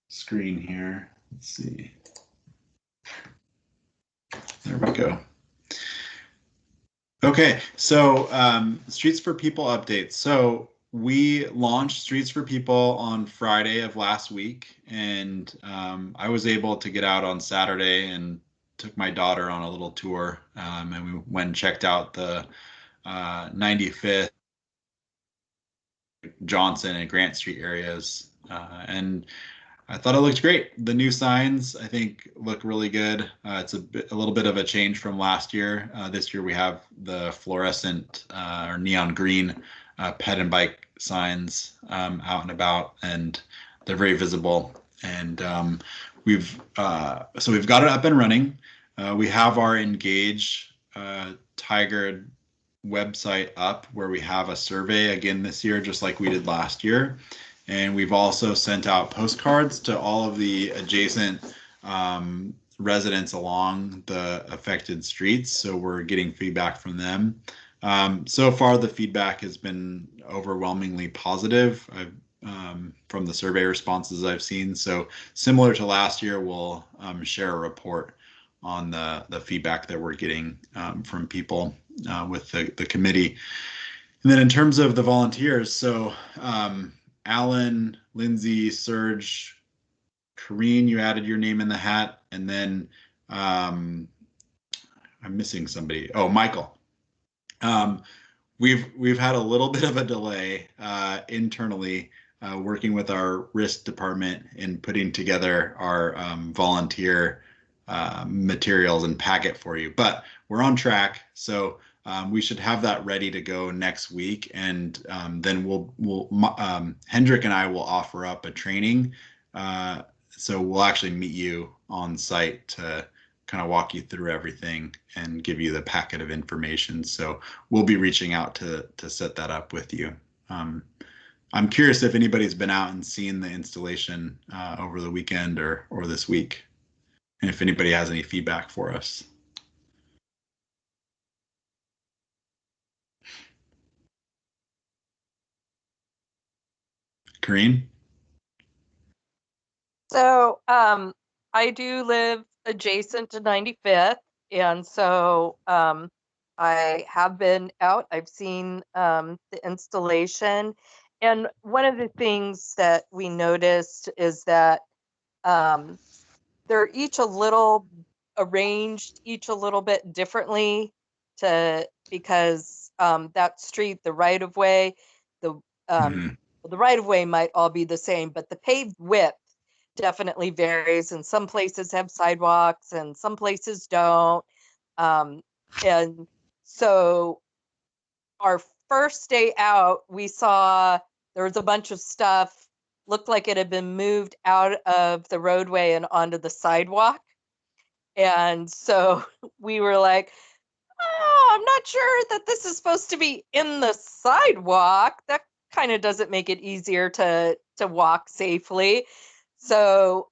Speaker 2: screen here. Let's see. There we go. Okay, so Streets for People updates. So we launched Streets for People on Friday of last week, and I was able to get out on Saturday and took my daughter on a little tour, and we went and checked out the 95th, Johnson and Grant Street areas. And I thought it looked great. The new signs, I think, look really good. It's a little bit of a change from last year. This year we have the fluorescent or neon green pet and bike signs out and about, and they're very visible. And we've got it up and running. We have our Engage Tigard website up where we have a survey again this year, just like we did last year. And we've also sent out postcards to all of the adjacent residents along the affected streets. So we're getting feedback from them. So far, the feedback has been overwhelmingly positive from the survey responses I've seen. So similar to last year, we'll share a report on the feedback that we're getting from people with the committee. And then in terms of the volunteers, so Alan, Lindsay, Serge, Karin, you added your name in the hat, and then I'm missing somebody. Oh, Michael. We've had a little bit of a delay internally working with our risk department in putting together our volunteer materials and packet for you, but we're on track. So we should have that ready to go next week, and then Hendrik and I will offer up a training. So we'll actually meet you on site to kind of walk you through everything and give you the packet of information. So we'll be reaching out to set that up with you. I'm curious if anybody's been out and seen the installation over the weekend or this week, and if anybody has any feedback for us. Karin?
Speaker 8: So I do live adjacent to 95th, and so I have been out. I've seen the installation, and one of the things that we noticed is that they're each a little arranged, each a little bit differently, because that street, the right of way, the right of way might all be the same, but the paved width definitely varies, and some places have sidewalks and some places don't. And so our first day out, we saw there was a bunch of stuff, looked like it had been moved out of the roadway and onto the sidewalk. And so we were like, oh, I'm not sure that this is supposed to be in the sidewalk. That kind of doesn't make it easier to walk safely. So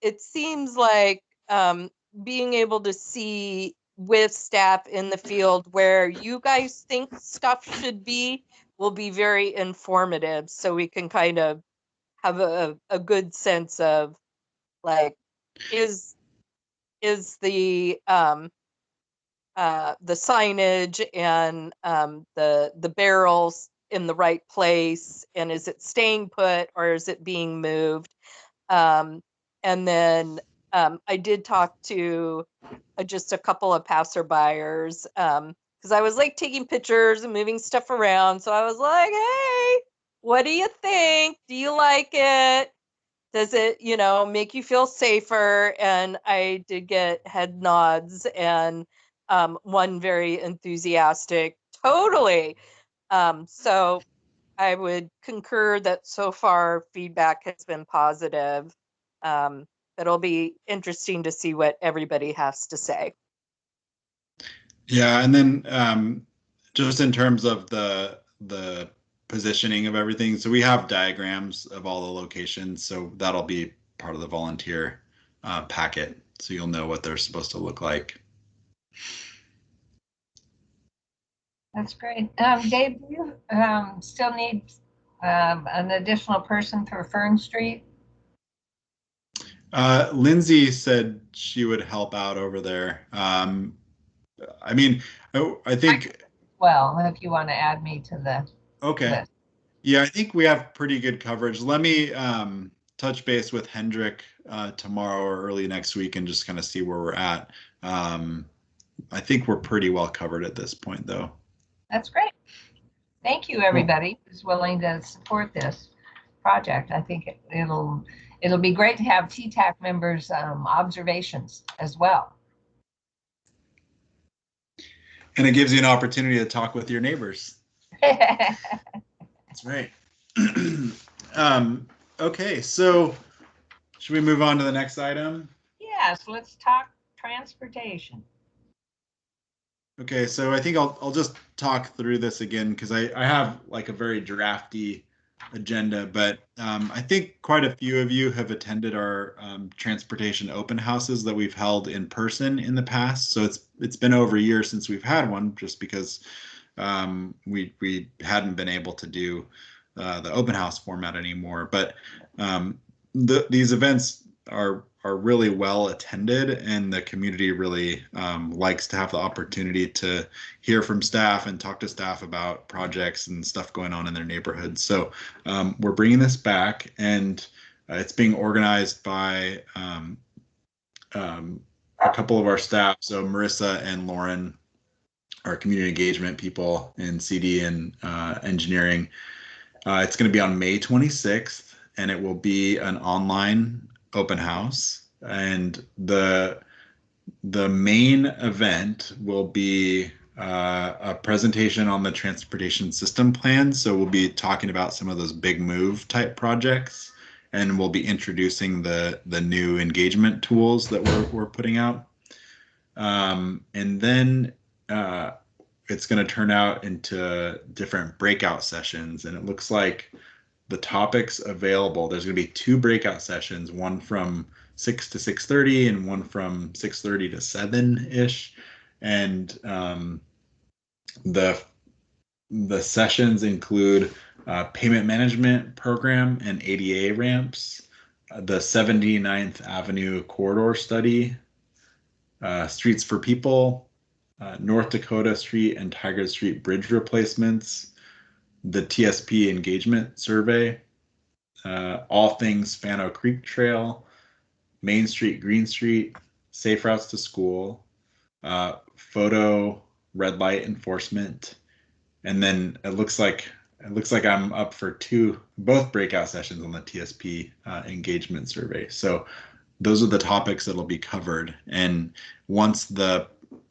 Speaker 8: it seems like being able to see with staff in the field where you guys think stuff should be will be very informative, so we can kind of have a good sense of, like, is the signage and the barrels in the right place, and is it staying put or is it being moved? And then I did talk to just a couple of passerbyers, because I was like taking pictures and moving stuff around. So I was like, hey, what do you think? Do you like it? Does it, make you feel safer? And I did get head nods, and one very enthusiastic, totally. So I would concur that so far feedback has been positive. It'll be interesting to see what everybody has to say.
Speaker 2: Yeah, and then just in terms of the positioning of everything, so we have diagrams of all the locations, so that'll be part of the volunteer packet, so you'll know what they're supposed to look like.
Speaker 1: That's great. Dave, do you still need an additional person for Fern Street?
Speaker 2: Lindsay said she would help out over there. I mean, I think.
Speaker 1: Well, if you want to add me to the list.
Speaker 2: Yeah, I think we have pretty good coverage. Let me touch base with Hendrik tomorrow or early next week and just kind of see where we're at. I think we're pretty well covered at this point, though.
Speaker 1: That's great. Thank you, everybody who's willing to support this. project. I think it'll be great to have TTAC members' observations as well.
Speaker 2: And it gives you an opportunity to talk with your neighbors. That's right. Okay, so should we move on to the next item?
Speaker 1: Yes, let's talk transportation.
Speaker 2: Okay, so I think I'll just talk through this again because I have like a very drafty agenda, but I think quite a few of you have attended our transportation open houses that we've held in person in the past. So it's been over a year since we've had one, just because we hadn't been able to do the open house format anymore. But these events are really well attended, and the community really likes to have the opportunity to hear from staff and talk to staff about projects and stuff going on in their neighborhoods. So we're bringing this back, and it's being organized by a couple of our staff. So Marissa and Lauren, our community engagement people in CD and engineering. It's going to be on May 26th, and it will be an online open house, and the main event will be a presentation on the transportation system plan. So we'll be talking about some of those big move type projects, and we'll be introducing the new engagement tools that we're putting out, and then it's going to turn out into different breakout sessions, and it looks like the topics available, there's going to be 2 breakout sessions, one from 6 to 6:30 and one from 6:30 to 7-ish. And the sessions include payment management program and ADA ramps, the 79th Avenue corridor study, streets for people, North Dakota Street and Tigard Street bridge replacements, the TSP engagement survey, all things Fano Creek Trail, Main Street, Green Street, safe routes to school, photo red light enforcement, and then it looks like I'm up for both breakout sessions on the TSP engagement survey. So those are the topics that'll be covered, and once the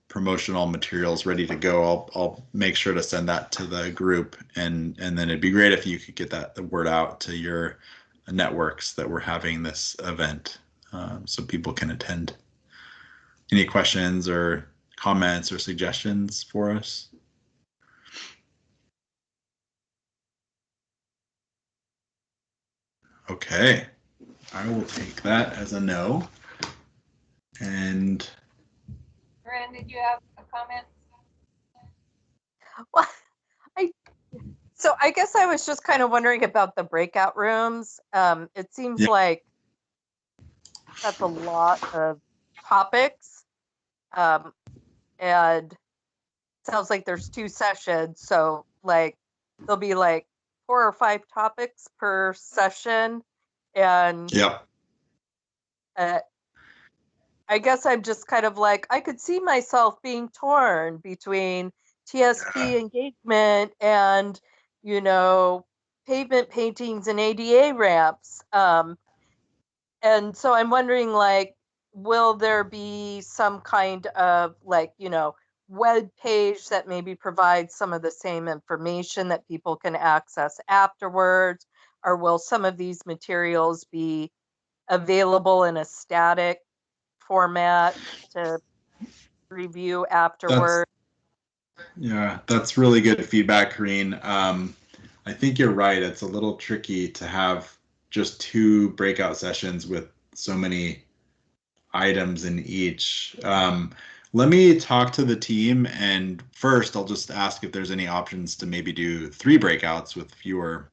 Speaker 2: promotional materials ready to go, I'll make sure to send that to the group, and then it'd be great if you could get the word out to your networks that we're having this event, so people can attend. Any questions or comments or suggestions for us? Okay, I will take that as a no. And
Speaker 1: Karin, did you have a comment?
Speaker 8: Well, I guess I was just kind of wondering about the breakout rooms. It seems like that's a lot of topics, and it sounds like there's 2 sessions, so like there'll be like 4 or 5 topics per session, and I guess I'm just kind of like, I could see myself being torn between TSP engagement and, pavement paintings and ADA ramps. And so I'm wondering, like, will there be some kind of web page that maybe provides some of the same information that people can access afterwards? Or will some of these materials be available in a static format to review afterward?
Speaker 2: That's really good feedback, Karin. I think you're right. It's a little tricky to have just 2 breakout sessions with so many items in each. Let me talk to the team, and first I'll just ask if there's any options to maybe do 3 breakouts with fewer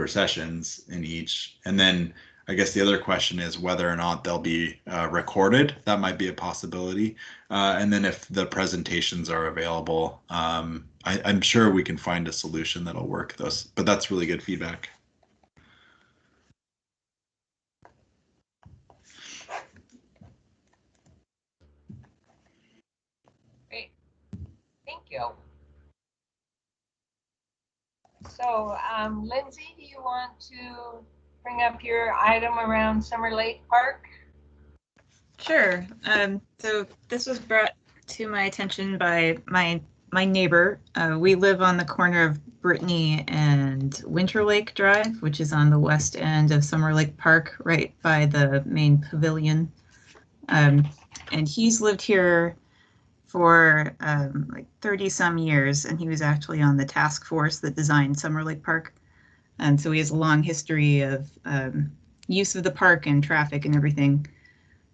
Speaker 2: sessions in each. And then I guess the other question is whether or not they'll be recorded. That might be a possibility. And then if the presentations are available, I'm sure we can find a solution that'll work those, but that's really good feedback.
Speaker 1: Great, thank you. So, Lindsay, do you want to bring up your item around Summer Lake Park?
Speaker 4: Sure. So this was brought to my attention by my neighbor. We live on the corner of Brittany and Winter Lake Drive, which is on the west end of Summer Lake Park, right by the main pavilion. And he's lived here for like 30 some years, and he was actually on the task force that designed Summer Lake Park. And so he has a long history of use of the park and traffic and everything.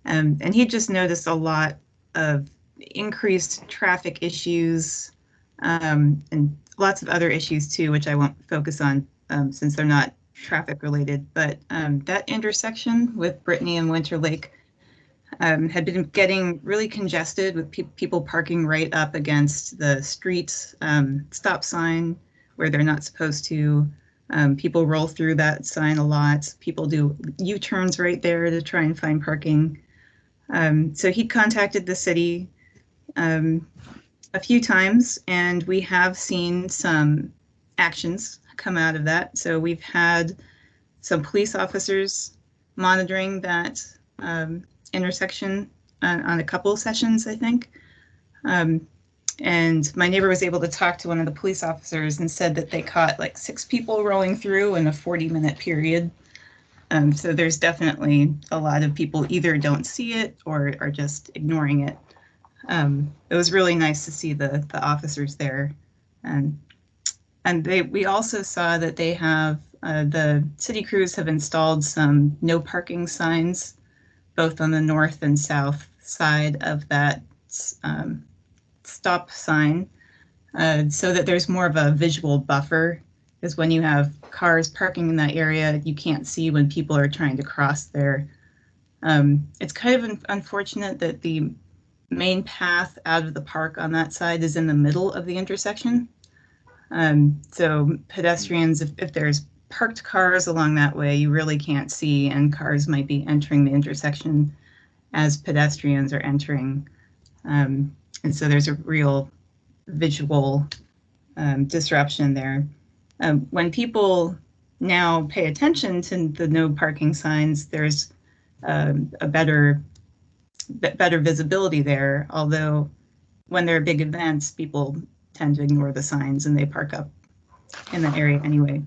Speaker 4: And he just noticed a lot of increased traffic issues and lots of other issues too, which I won't focus on since they're not traffic related. But that intersection with Brittany and Winter Lake had been getting really congested with people parking right up against the street stop sign where they're not supposed to. People roll through that sign a lot. People do U-turns right there to try and find parking. So he contacted the city a few times, and we have seen some actions come out of that. So we've had some police officers monitoring that intersection on a couple of sessions, I think. And my neighbor was able to talk to one of the police officers and said that they caught like 6 people rolling through in a 40-minute period. So there's definitely a lot of people either don't see it or are just ignoring it. It was really nice to see the officers there. And we also saw that they have, the city crews have installed some no parking signs, both on the north and south side of that stop sign, so that there's more of a visual buffer, because when you have cars parking in that area, you can't see when people are trying to cross there. It's kind of unfortunate that the main path out of the park on that side is in the middle of the intersection. So pedestrians, if there's parked cars along that way, you really can't see, and cars might be entering the intersection as pedestrians are entering. And so there's a real visual disruption there. When people now pay attention to the no parking signs, there's a better visibility there, although when there are big events, people tend to ignore the signs and they park up in that area anyway.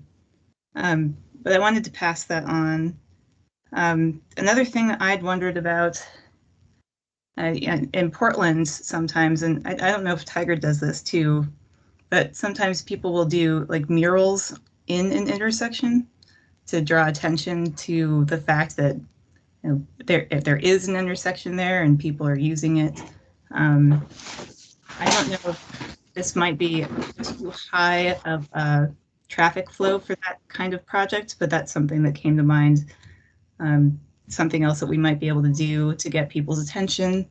Speaker 4: But I wanted to pass that on. Another thing that I'd wondered about in Portland sometimes, and I don't know if Tigard does this too, but sometimes people will do like murals in an intersection to draw attention to the fact that if there is an intersection there and people are using it. I don't know if this might be too high of a traffic flow for that kind of project, but that's something that came to mind. Something else that we might be able to do to get people's attention,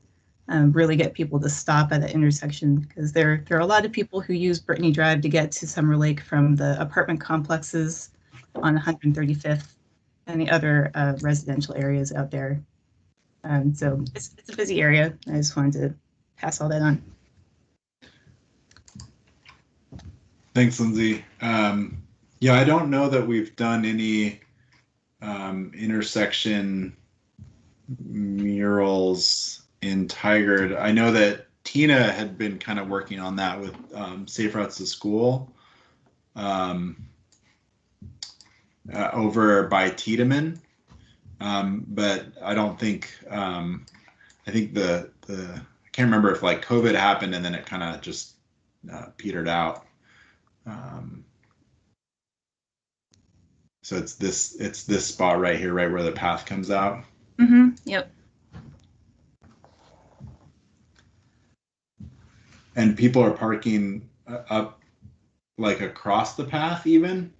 Speaker 4: really get people to stop at the intersection, because there are a lot of people who use Brittany Drive to get to Summer Lake from the apartment complexes on 135th and the other residential areas out there. So it's a busy area. I just wanted to pass all that on.
Speaker 2: Thanks, Lindsay. Yeah, I don't know that we've done any intersection murals in Tigard. I know that Tina had been kind of working on that with Safe Routes to School over by Tiedemann, but I don't think, I think I can't remember if like COVID happened and then it kind of just petered out. So it's this spot right here, right where the path comes out.
Speaker 4: Mm-hmm. Yep.
Speaker 2: And people are parking up like across the path even?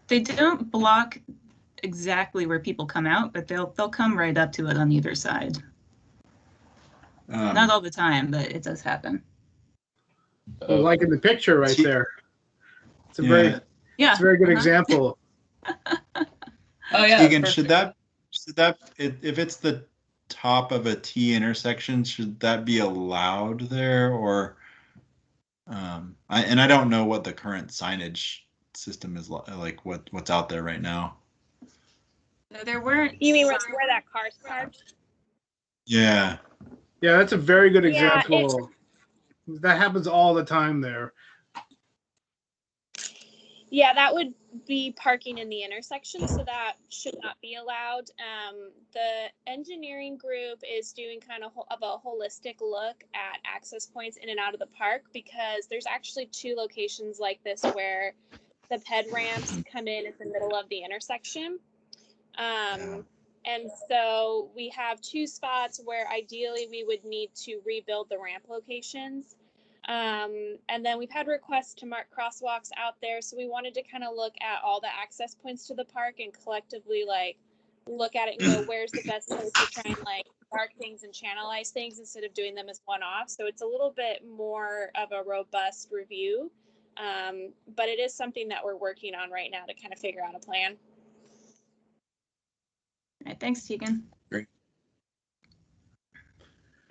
Speaker 4: They don't block exactly where people come out, but they'll come right up to it on either side. Not all the time, but it does happen.
Speaker 5: Well, like in the picture right there. It's a it's a very good example.
Speaker 4: Oh yeah.
Speaker 2: Tegan, should that if it's the top of a T intersection, should that be allowed there, or I don't know what the current signage system is like. What's out there right now?
Speaker 4: No, there weren't.
Speaker 13: You mean where that car's parked?
Speaker 2: Yeah.
Speaker 5: Yeah, that's a very good
Speaker 13: Yeah,
Speaker 5: example. That happens all the time there.
Speaker 13: Yeah, that would be parking in the intersection, so that should not be allowed. The engineering group is doing kind of a holistic look at access points in and out of the park, because there's actually 2 locations like this where the ped ramps come in at the middle of the intersection. And so we have 2 spots where ideally we would need to rebuild the ramp locations. And then we've had requests to mark crosswalks out there. So we wanted to kind of look at all the access points to the park and collectively like look at it and go, where's the best place to try and like mark things and channelize things instead of doing them as one-off. So it's a little bit more of a robust review. But it is something that we're working on right now to kind of figure out a plan.
Speaker 4: All right, thanks, Tegan.
Speaker 2: Great.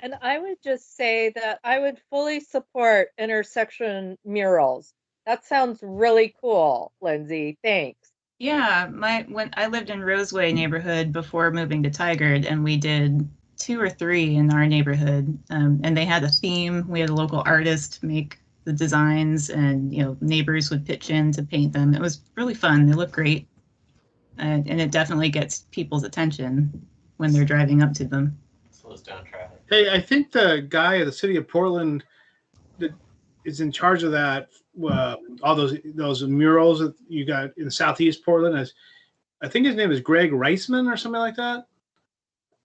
Speaker 6: And I would just say that I would fully support intersection murals. That sounds really cool, Lindsay. Thanks.
Speaker 4: Yeah, when I lived in Roseway neighborhood before moving to Tigard, and we did 2 or 3 in our neighborhood, and they had a theme. We had a local artist make the designs, and neighbors would pitch in to paint them. It was really fun. They look great, and it definitely gets people's attention when they're driving up to them.
Speaker 16: Slows down traffic.
Speaker 5: Hey, I think the guy at the city of Portland that is in charge of that, all those murals that you got in Southeast Portland, I think his name is Greg Reisman or something like that.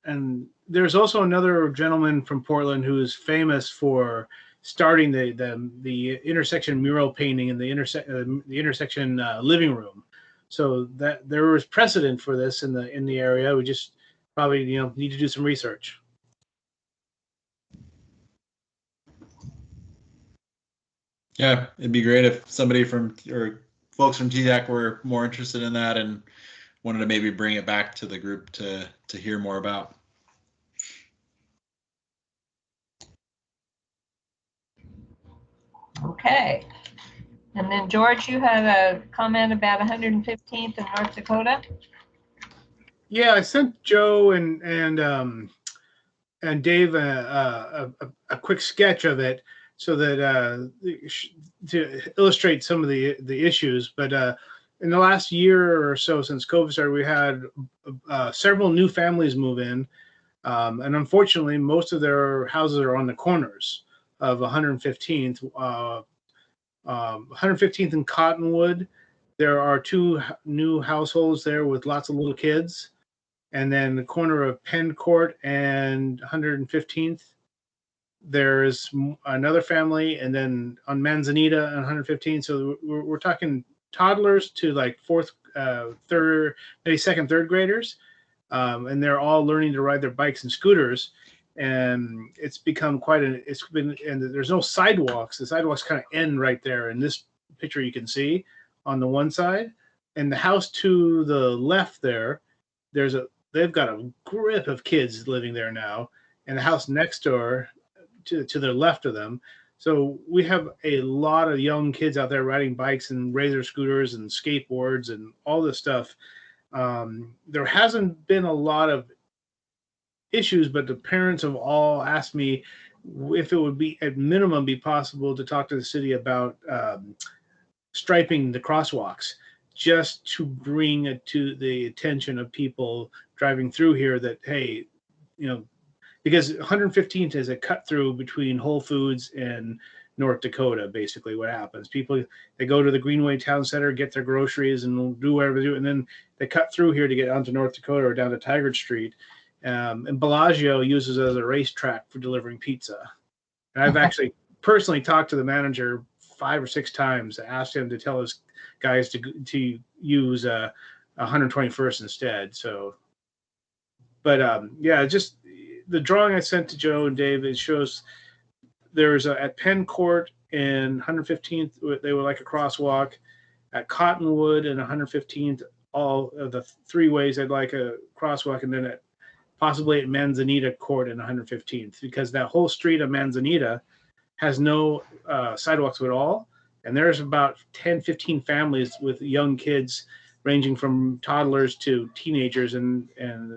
Speaker 5: And there's also another gentleman from Portland who is famous for starting the intersection mural painting in the intersection living room. So that there was precedent for this in the area. We just probably need to do some research.
Speaker 2: Yeah, it'd be great if somebody or folks from TDAC were more interested in that and wanted to maybe bring it back to the group to hear more about.
Speaker 1: Okay. And then George, you had a comment about 115th in North Dakota.
Speaker 5: Yeah, I sent Joe and Dave a quick sketch of it so that to illustrate some of the issues. But in the last year or so since COVID started, we had several new families move in, and unfortunately, most of their houses are on the corners of 115th. 115th and Cottonwood, there are 2 new households there with lots of little kids. And then the corner of Penn Court and 115th, there's another family. And then on Manzanita and 115th, so we're talking toddlers to like 4th, 3rd, maybe 2nd, 3rd graders. And they're all learning to ride their bikes and scooters. And it's become and there's no sidewalks. The sidewalks kind of end right there. In this picture you can see on the one side. And the house to the left there, they've got a grip of kids living there now. And the house next door to the left of them. So we have a lot of young kids out there riding bikes and razor scooters and skateboards and all this stuff. There hasn't been a lot of issues, but the parents have all asked me if it would be at minimum be possible to talk to the city about striping the crosswalks, just to bring it to the attention of people driving through here that, hey, because 115th is a cut through between Whole Foods and North Dakota. Basically what happens, people, they go to the Greenway Town Center, get their groceries and do whatever they do, and then they cut through here to get onto North Dakota or down to Tigard Street. And Bellagio uses it as a racetrack for delivering pizza. And I've actually personally talked to the manager 5 or 6 times, asked him to tell his guys to use 121st instead. So, but yeah, just the drawing I sent to Joe and Dave, it shows there's at Penn Court and 115th, they would like a crosswalk. At Cottonwood and 115th, all of the 3 ways I'd like a crosswalk, and then possibly at Manzanita Court and 115th, because that whole street of Manzanita has no sidewalks at all. And there's about 10, 15 families with young kids ranging from toddlers to teenagers, and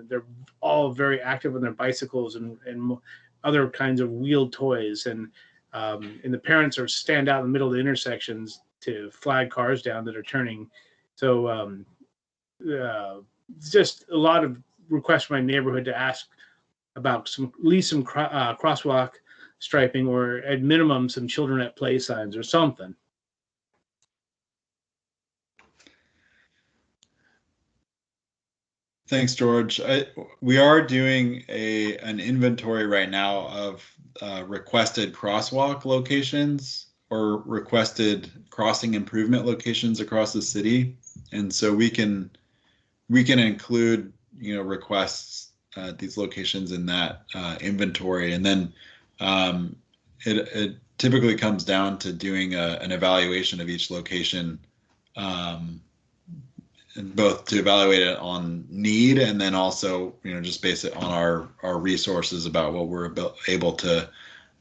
Speaker 5: they're all very active on their bicycles and other kinds of wheeled toys. And the parents are stand out in the middle of the intersections to flag cars down that are turning. So just a lot of requests from my neighborhood to ask about at least some crosswalk striping, or at minimum some children at play signs or something.
Speaker 2: Thanks, George. We are doing an inventory right now of requested crosswalk locations or requested crossing improvement locations across the city, and so we can include requests at these locations in that inventory, and then it typically comes down to doing an evaluation of each location. And both to evaluate it on need, and then also just base it on our resources about what we're able to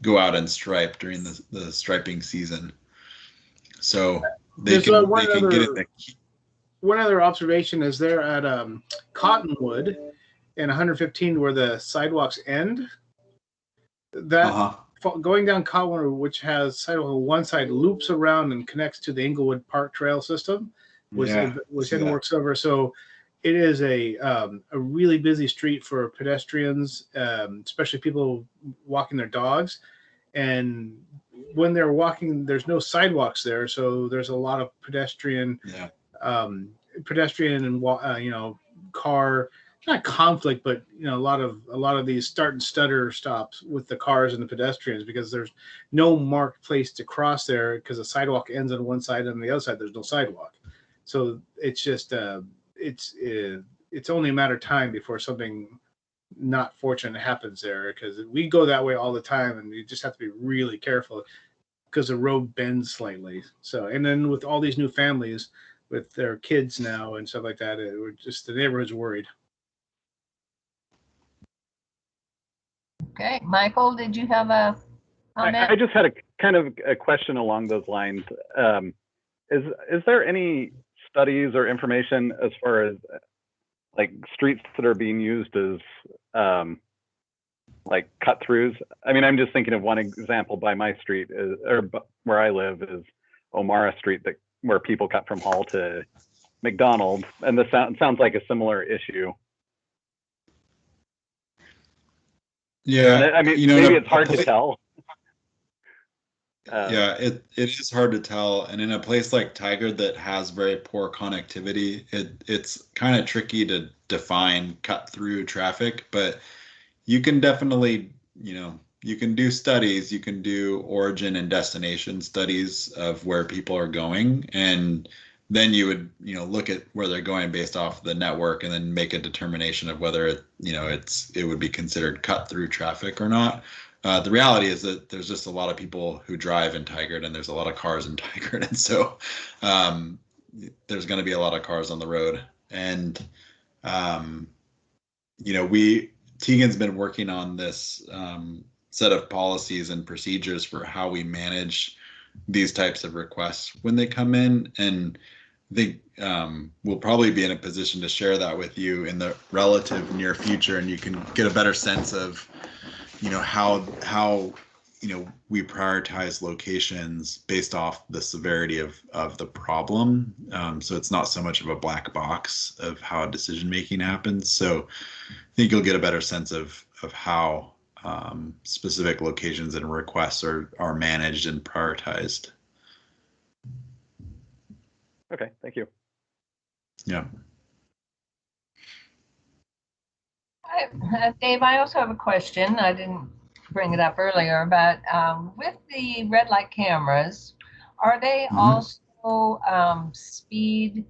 Speaker 2: go out and stripe during the striping season. So they can get it.
Speaker 5: One other observation is there at Cottonwood in 115 where the sidewalks end. That going down Cottonwood, which has sidewalk on one side, loops around and connects to the Inglewood Park Trail system, which then works over. So it is a really busy street for pedestrians, especially people walking their dogs. And when they're walking, there's no sidewalks there, so there's a lot of pedestrian and car, not conflict, but a lot of these start and stutter stops with the cars and the pedestrians, because there's no marked place to cross there, because the sidewalk ends on one side and on the other side there's no sidewalk. So it's just it's only a matter of time before something not fortunate happens there, because we go that way all the time, and you just have to be really careful because the road bends slightly. So, and then with all these new families with their kids now and stuff like that, the neighborhood's worried.
Speaker 1: Okay, Michael, did you have a comment?
Speaker 11: I just had a kind of a question along those lines. Is there any studies or information as far as like streets that are being used as like cut throughs? I mean, I'm just thinking of one example by my street, or where I live, is O'Mara Street, where people cut from Hall to McDonald, and this sounds like a similar issue.
Speaker 2: Yeah,
Speaker 11: I mean, maybe it's hard to tell.
Speaker 2: Yeah, it is hard to tell, and in a place like Tigard that has very poor connectivity, it's kind of tricky to define cut through traffic. But you can definitely, you can do studies, you can do origin and destination studies of where people are going, and then you would look at where they're going based off the network, and then make a determination of whether it would be considered cut through traffic or not. The reality is that there's just a lot of people who drive in Tigard, and there's a lot of cars in Tigard, and so there's going to be a lot of cars on the road. And Tegan's been working on this set of policies and procedures for how we manage these types of requests when they come in, and I think we'll probably be in a position to share that with you in the relative near future, and you can get a better sense of how we prioritize locations based off the severity of the problem. So it's not so much of a black box of how decision making happens. So I think you'll get a better sense of how specific locations and requests are managed and prioritized.
Speaker 11: Okay, thank you.
Speaker 2: Yeah.
Speaker 1: Dave, I also have a question. I didn't bring it up earlier, but with the red light cameras, are they also speed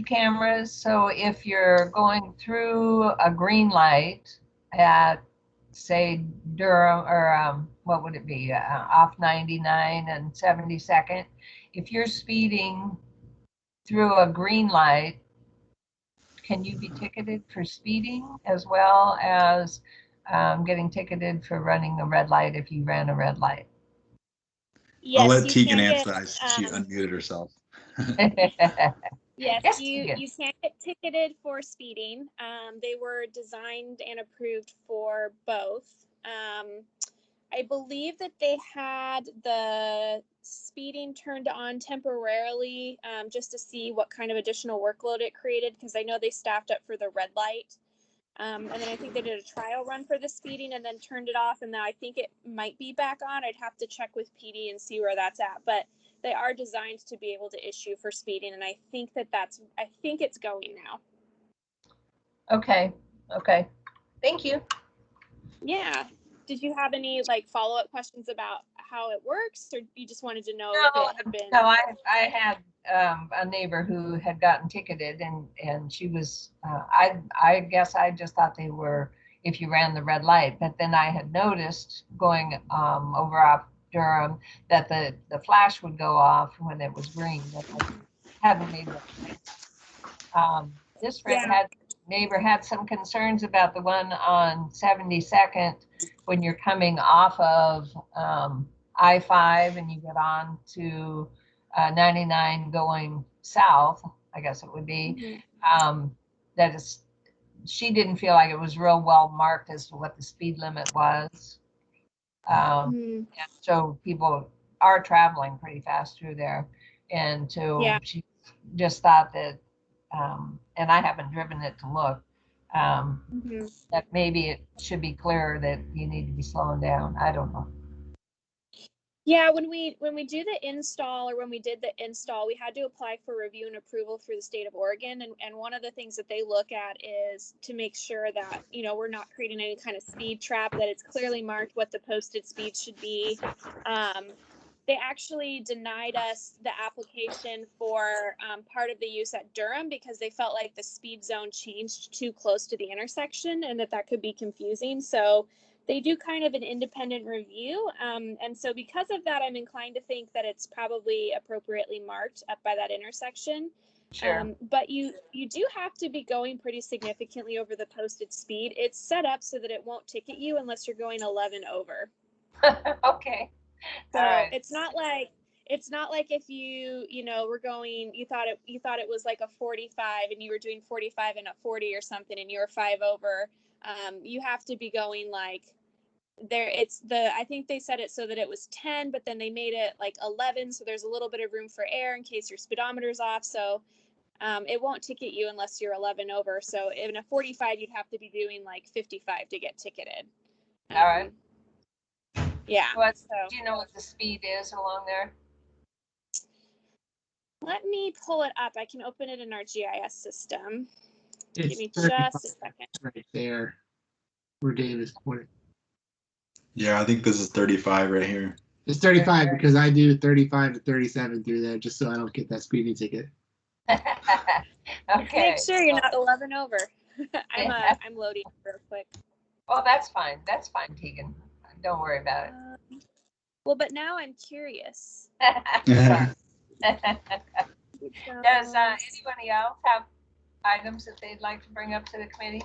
Speaker 1: cameras? So if you're going through a green light at, say, Durham, or what would it be, off 99 and 72nd, if you're speeding through a green light, can you be ticketed for speeding as well as getting ticketed for running a red light if you ran a red light?
Speaker 2: I'll
Speaker 13: Yes,
Speaker 2: let
Speaker 13: you
Speaker 2: Tegan
Speaker 13: can
Speaker 2: answer
Speaker 13: get,
Speaker 2: that. She unmuted herself.
Speaker 13: yes,
Speaker 1: Yes,
Speaker 13: you
Speaker 1: Tegan.
Speaker 13: can't get ticketed for speeding. They were designed and approved for both. I believe that they had the speeding turned on temporarily just to see what kind of additional workload it created, because I know they staffed up for the red light. And then I think they did a trial run for the speeding and then turned it off. And now I think it might be back on. I'd have to check with PD and see where that's at. But they are designed to be able to issue for speeding. And I think I think it's going now.
Speaker 1: Okay. Okay. Thank you.
Speaker 13: Yeah. Did you have any like follow-up questions about how it works, or you just wanted to know
Speaker 1: No,
Speaker 13: if it had been?
Speaker 1: no, I had a neighbor who had gotten ticketed, and she was I guess I just thought they were if you ran the red light, but then I had noticed going over off Durham that the flash would go off when it was green. That I hadn't made that. This neighbor had some concerns about the one on 72nd when you're coming off of I-5 and you get on to 99 going south, I guess it would be. That is, she didn't feel like it was real well marked as to what the speed limit was. And so people are traveling pretty fast through there. And so she just thought that, and I haven't driven it to look, that maybe it should be clearer that you need to be slowing down. I don't know.
Speaker 13: Yeah, when we do the install, or when we did the install, we had to apply for review and approval through the state of Oregon. And one of the things that they look at is to make sure that, you know, we're not creating any kind of speed trap, that it's clearly marked what the posted speed should be. They actually denied us the application for part of the use at Durham because they felt like the speed zone changed too close to the intersection and that could be confusing. So they do kind of an independent review. And so because of that, I'm inclined to think that it's probably appropriately marked up by that intersection.
Speaker 1: Sure.
Speaker 13: But you do have to be going pretty significantly over the posted speed. It's set up so that it won't ticket you unless you're going 11 over.
Speaker 1: Okay.
Speaker 13: So
Speaker 1: right.
Speaker 13: it's not like if you know, were going, you thought it was like a 45 and you were doing 45 and a 40 or something and you were 5 over. You have to be going like there. I think they set it so that it was 10, but then they made it like 11. So there's a little bit of room for error in case your speedometer's off. So it won't ticket you unless you're 11 over. So in a 45, you'd have to be doing like 55 to get ticketed.
Speaker 1: All right.
Speaker 13: Yeah.
Speaker 1: Do you know what the speed is along there?
Speaker 13: Let me pull it up. I can open it in our GIS system.
Speaker 15: It's
Speaker 13: Give me just a second.
Speaker 15: Right there, where Dave is pointing.
Speaker 2: Yeah, I think this is 35 right here.
Speaker 15: It's 35 because I do 35 to 37 through there just so I don't get that speeding ticket.
Speaker 1: Okay.
Speaker 13: Make sure you're not 11 over. I'm loading real quick.
Speaker 1: Well, that's fine. That's fine, Tegan. Don't worry about it.
Speaker 13: Well, but now I'm curious.
Speaker 1: Does anybody else have items that they'd like to bring up to the committee?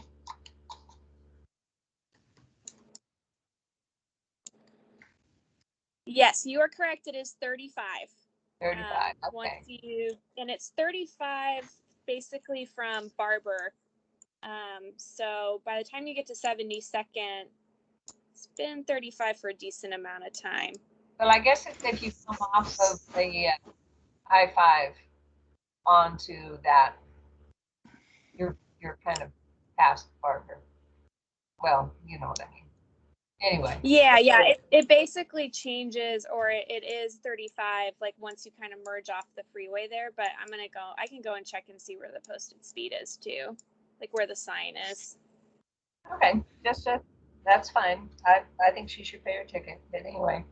Speaker 13: Yes, you are correct. It is 35.
Speaker 1: 35.
Speaker 13: Okay. And it's 35 basically from Barber. So by the time you get to 72nd, it's been 35 for a decent amount of time.
Speaker 1: Well, I guess if you come off of the I-5 onto that, you're kind of past Barber. Well, you know what I mean. Anyway.
Speaker 13: Yeah. It basically changes, or it is 35, like once you kind of merge off the freeway there, but I can go and check and see where the posted speed is too, like where the sign is.
Speaker 1: Okay, that's fine. I think she should pay her ticket, but anyway.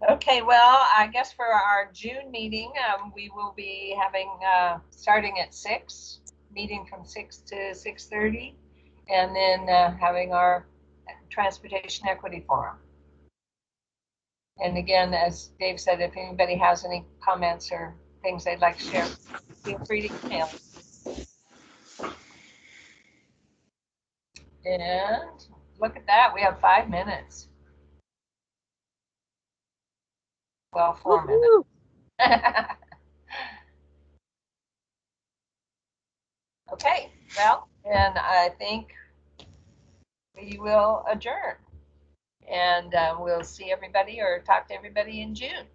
Speaker 1: Okay, well, I guess for our June meeting, we will be having, starting at 6, meeting from 6 to 6:30, and then having our Transportation Equity Forum. And again, as Dave said, if anybody has any comments or things they'd like to share, feel free to email. And look at that, we have 5 minutes. Well, 4 minutes. Okay, well, and I think we will adjourn. And we'll see everybody or talk to everybody in June.